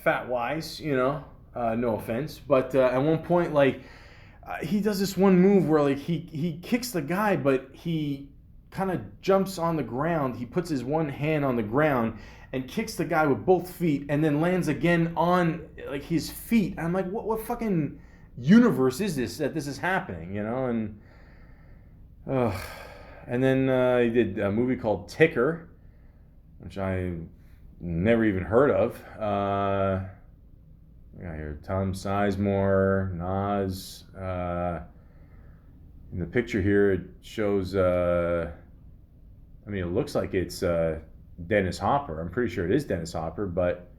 fat wise, no offense, but at one point, he does this one move where he kicks the guy, but he kind of jumps on the ground. He puts his one hand on the ground and kicks the guy with both feet, and then lands again on his feet. I'm like, what fucking universe is this that this is happening, and then he did a movie called Ticker, which I never even heard of. We got here Tom Sizemore, Nas. In the picture here, it shows. I mean, it looks like it's Dennis Hopper. I'm pretty sure it is Dennis Hopper, but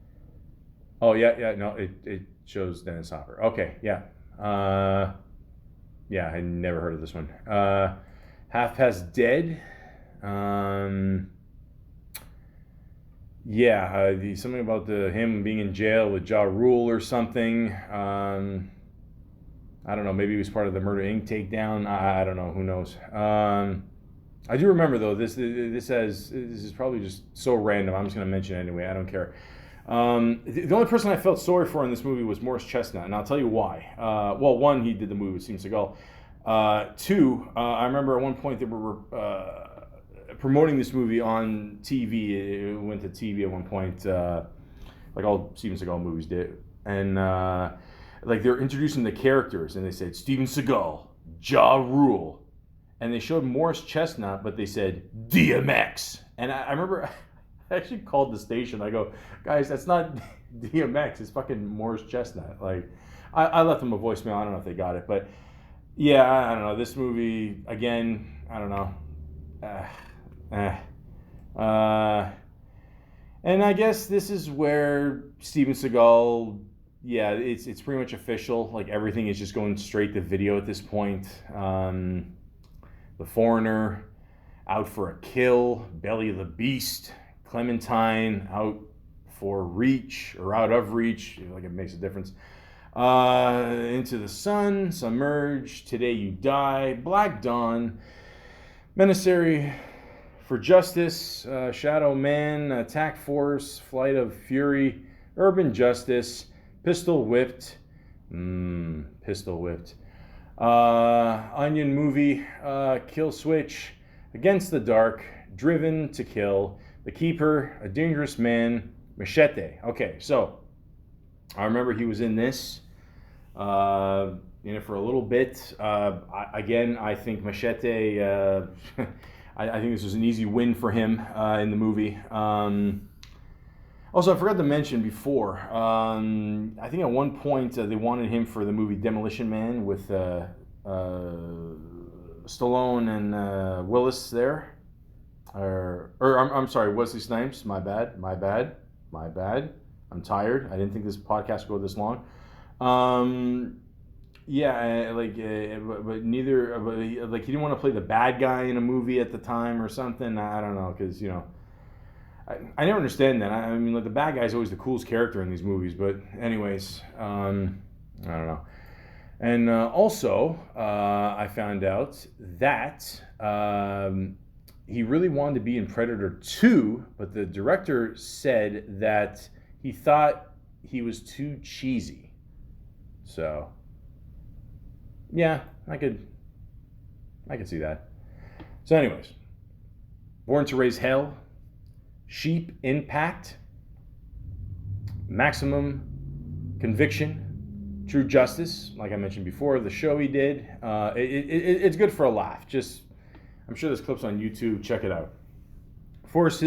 oh yeah, no, it shows Dennis Hopper. Okay, yeah, yeah, I never heard of this one. Half Past Dead. Yeah, something about him being in jail with Ja Rule or something. I don't know. Maybe he was part of the Murder Inc. takedown. I don't know. Who knows? I do remember though. This is probably just so random. I'm just going to mention it anyway. I don't care. The only person I felt sorry for in this movie was Morris Chestnut, and I'll tell you why. Well, one, he did the movie with Steven Seagal. Two, I remember at one point they were promoting this movie on TV. It went to TV at one point, like all Steven Seagal movies did, and like they're introducing the characters, and they said Steven Seagal, Ja Rule, and they showed Morris Chestnut, but they said DMX, and I remember I actually called the station. I go, guys, that's not DMX. It's fucking Morris Chestnut. Like, I left them a voicemail. I don't know if they got it, but yeah, I don't know. This movie again. I don't know. And I guess this is where Steven Seagal. Yeah, it's pretty much official. Like everything is just going straight to video at this point. The Foreigner, Out for a Kill, Belly of the Beast, Clementine, Out for Reach or Out of Reach, like it makes a difference. Into the Sun, Submerge, Today You Die, Black Dawn, Menaceri for Justice, Shadow Man, Attack Force, Flight of Fury, Urban Justice, Pistol Whipped, Onion Movie, Kill Switch, Against the Dark, Driven to Kill, The Keeper, A Dangerous Man, Machete. Okay, so I remember he was in this, in it for a little bit. I think Machete, I think this was an easy win for him in the movie. Also, I forgot to mention before, I think at one point they wanted him for the movie Demolition Man with Stallone and Willis there. I'm sorry, Wesley Snipes. My bad. I'm tired. I didn't think this podcast would go this long. Yeah, but neither, like he didn't want to play the bad guy in a movie at the time or something. I don't know, because I never understand that. I mean, like the bad guy is always the coolest character in these movies. But anyways, I don't know. And also, I found out that he really wanted to be in Predator 2, but the director said that he thought he was too cheesy. So, yeah, I could see that. So anyways, Born to Raise Hell, Sheep Impact, Maximum Conviction, True Justice, like I mentioned before, the show he did. It's good for a laugh. Just, I'm sure there's clips on YouTube. Check it out. Force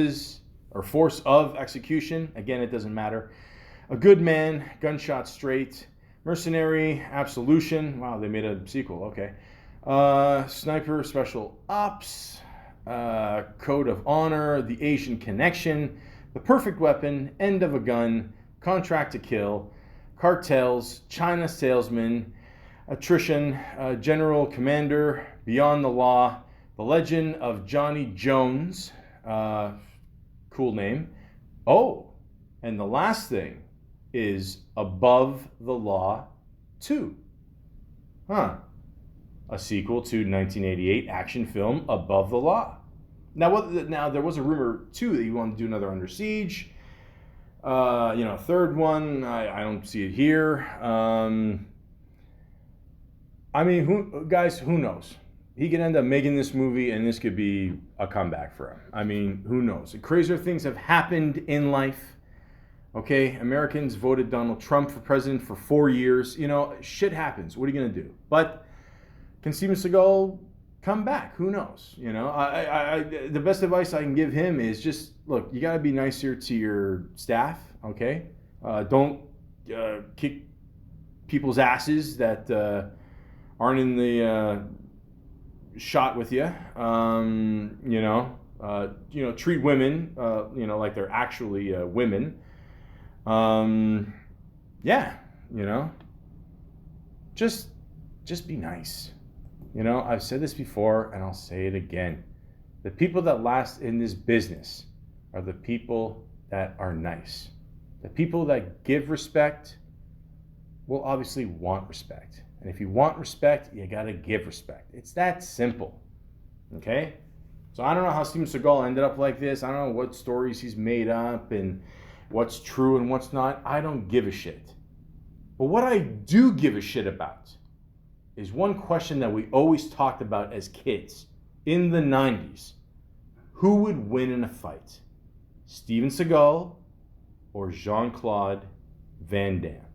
of Execution. Again, it doesn't matter. A Good Man, Gunshot Straight, Mercenary, Absolution. Wow, they made a sequel. Okay. Sniper Special Ops, Code of Honor, The Asian Connection, The Perfect Weapon, End of a Gun, Contract to Kill, Cartels, China Salesman, Attrition, General Commander, Beyond the Law, The Legend of Johnny Jones, cool name. Oh, and the last thing is Above the Law 2. A sequel to 1988 action film Above the Law. Now there was a rumor too that you wanted to do another Under Siege. Third one. I don't see it here. I mean, who knows? He could end up making this movie, and this could be a comeback for him. I mean, who knows? Crazier things have happened in life. Okay, Americans voted Donald Trump for president for 4 years. Shit happens. What are you gonna do? But can Steven Seagal come back? Who knows? The best advice I can give him is just look. You gotta be nicer to your staff. Okay, don't kick people's asses that aren't in the shot with you. Treat women, like they're actually women. Yeah, just be nice. I've said this before and I'll say it again. The people that last in this business are the people that are nice. The people that give respect will obviously want respect. And if you want respect, you gotta give respect. It's that simple. Okay? So I don't know how Steven Seagal ended up like this. I don't know what stories he's made up and what's true and what's not. I don't give a shit. But what I do give a shit about is one question that we always talked about as kids in the 90s. Who would win in a fight? Steven Seagal or Jean-Claude Van Damme?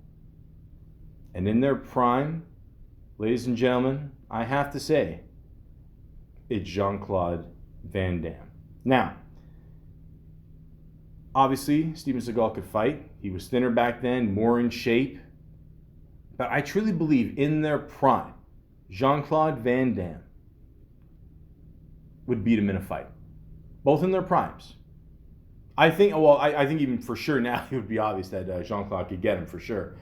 And in their prime, ladies and gentlemen, I have to say, it's Jean-Claude Van Damme. Now, obviously, Steven Seagal could fight. He was thinner back then, more in shape. But I truly believe in their prime, Jean-Claude Van Damme would beat him in a fight. Both in their primes. I think even for sure now it would be obvious that Jean-Claude could get him for sure.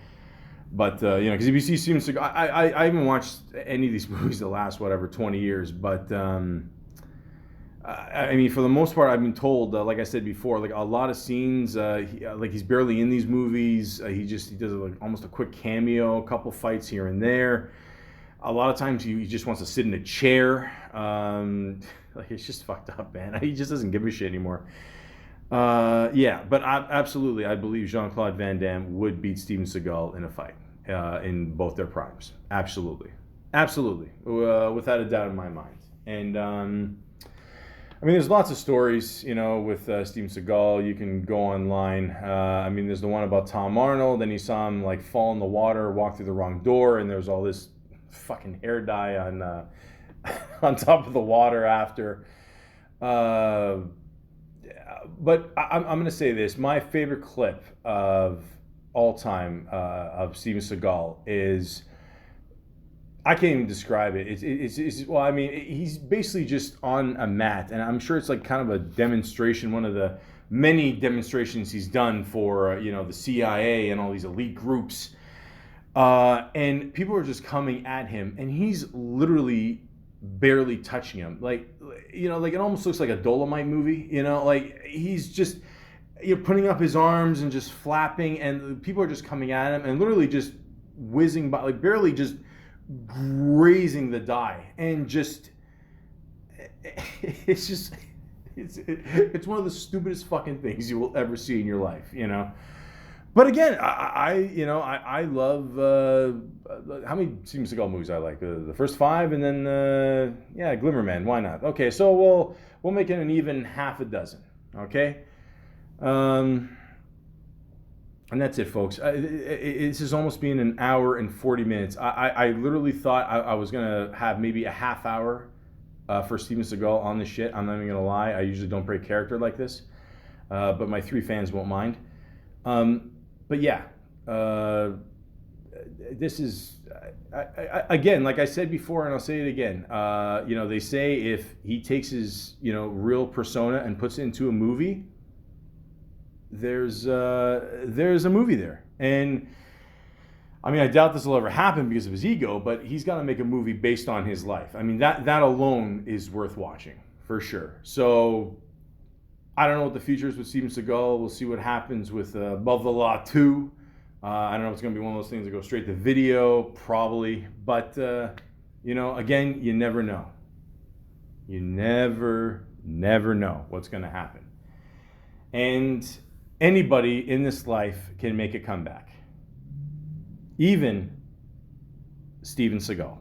But, because if you see Steven Seagal, I haven't watched any of these movies the last, 20 years. But, for the most part, I've been told, like I said before, like a lot of scenes, he's barely in these movies. He does almost a quick cameo, a couple fights here and there. A lot of times he just wants to sit in a chair. It's just fucked up, man. He just doesn't give a shit anymore. But I believe Jean-Claude Van Damme would beat Steven Seagal in a fight in both their primes. Absolutely. Without a doubt in my mind. And there's lots of stories, with Steven Seagal. You can go online. There's the one about Tom Arnold, and he saw him fall in the water, walk through the wrong door, and there's all this fucking hair dye on on top of the water after. But I'm going to say this. My favorite clip of all time of Steven Seagal is, I can't even describe it. He's basically just on a mat, and I'm sure it's kind of a demonstration, one of the many demonstrations he's done for, the CIA and all these elite groups. And people are just coming at him, and he's literally barely touching him. It almost looks like a Dolomite movie, he's just, putting up his arms and just flapping, and people are just coming at him and literally just whizzing by, barely just grazing the dye, and just, it's one of the stupidest fucking things you will ever see in your life, But again, I love, how many Steven Seagal movies I like? The first 5, and then, Glimmerman, why not? Okay, so we'll make it an even half a dozen, okay? And that's it, folks. This is almost being an hour and 40 minutes. I literally thought I was going to have maybe a half hour for Steven Seagal on this shit. I'm not even going to lie. I usually don't break character like this, but my 3 fans won't mind. But yeah, this is, again, like I said before, and I'll say it again, they say if he takes his, real persona and puts it into a movie, there's a movie there. And I doubt this will ever happen because of his ego, but he's got to make a movie based on his life. That alone is worth watching for sure. So I don't know what the future is with Steven Seagal. We'll see what happens with Above the Law 2. I don't know if it's going to be one of those things that go straight to video, probably. But, again, you never know. You never know what's going to happen. And anybody in this life can make a comeback. Even Steven Seagal.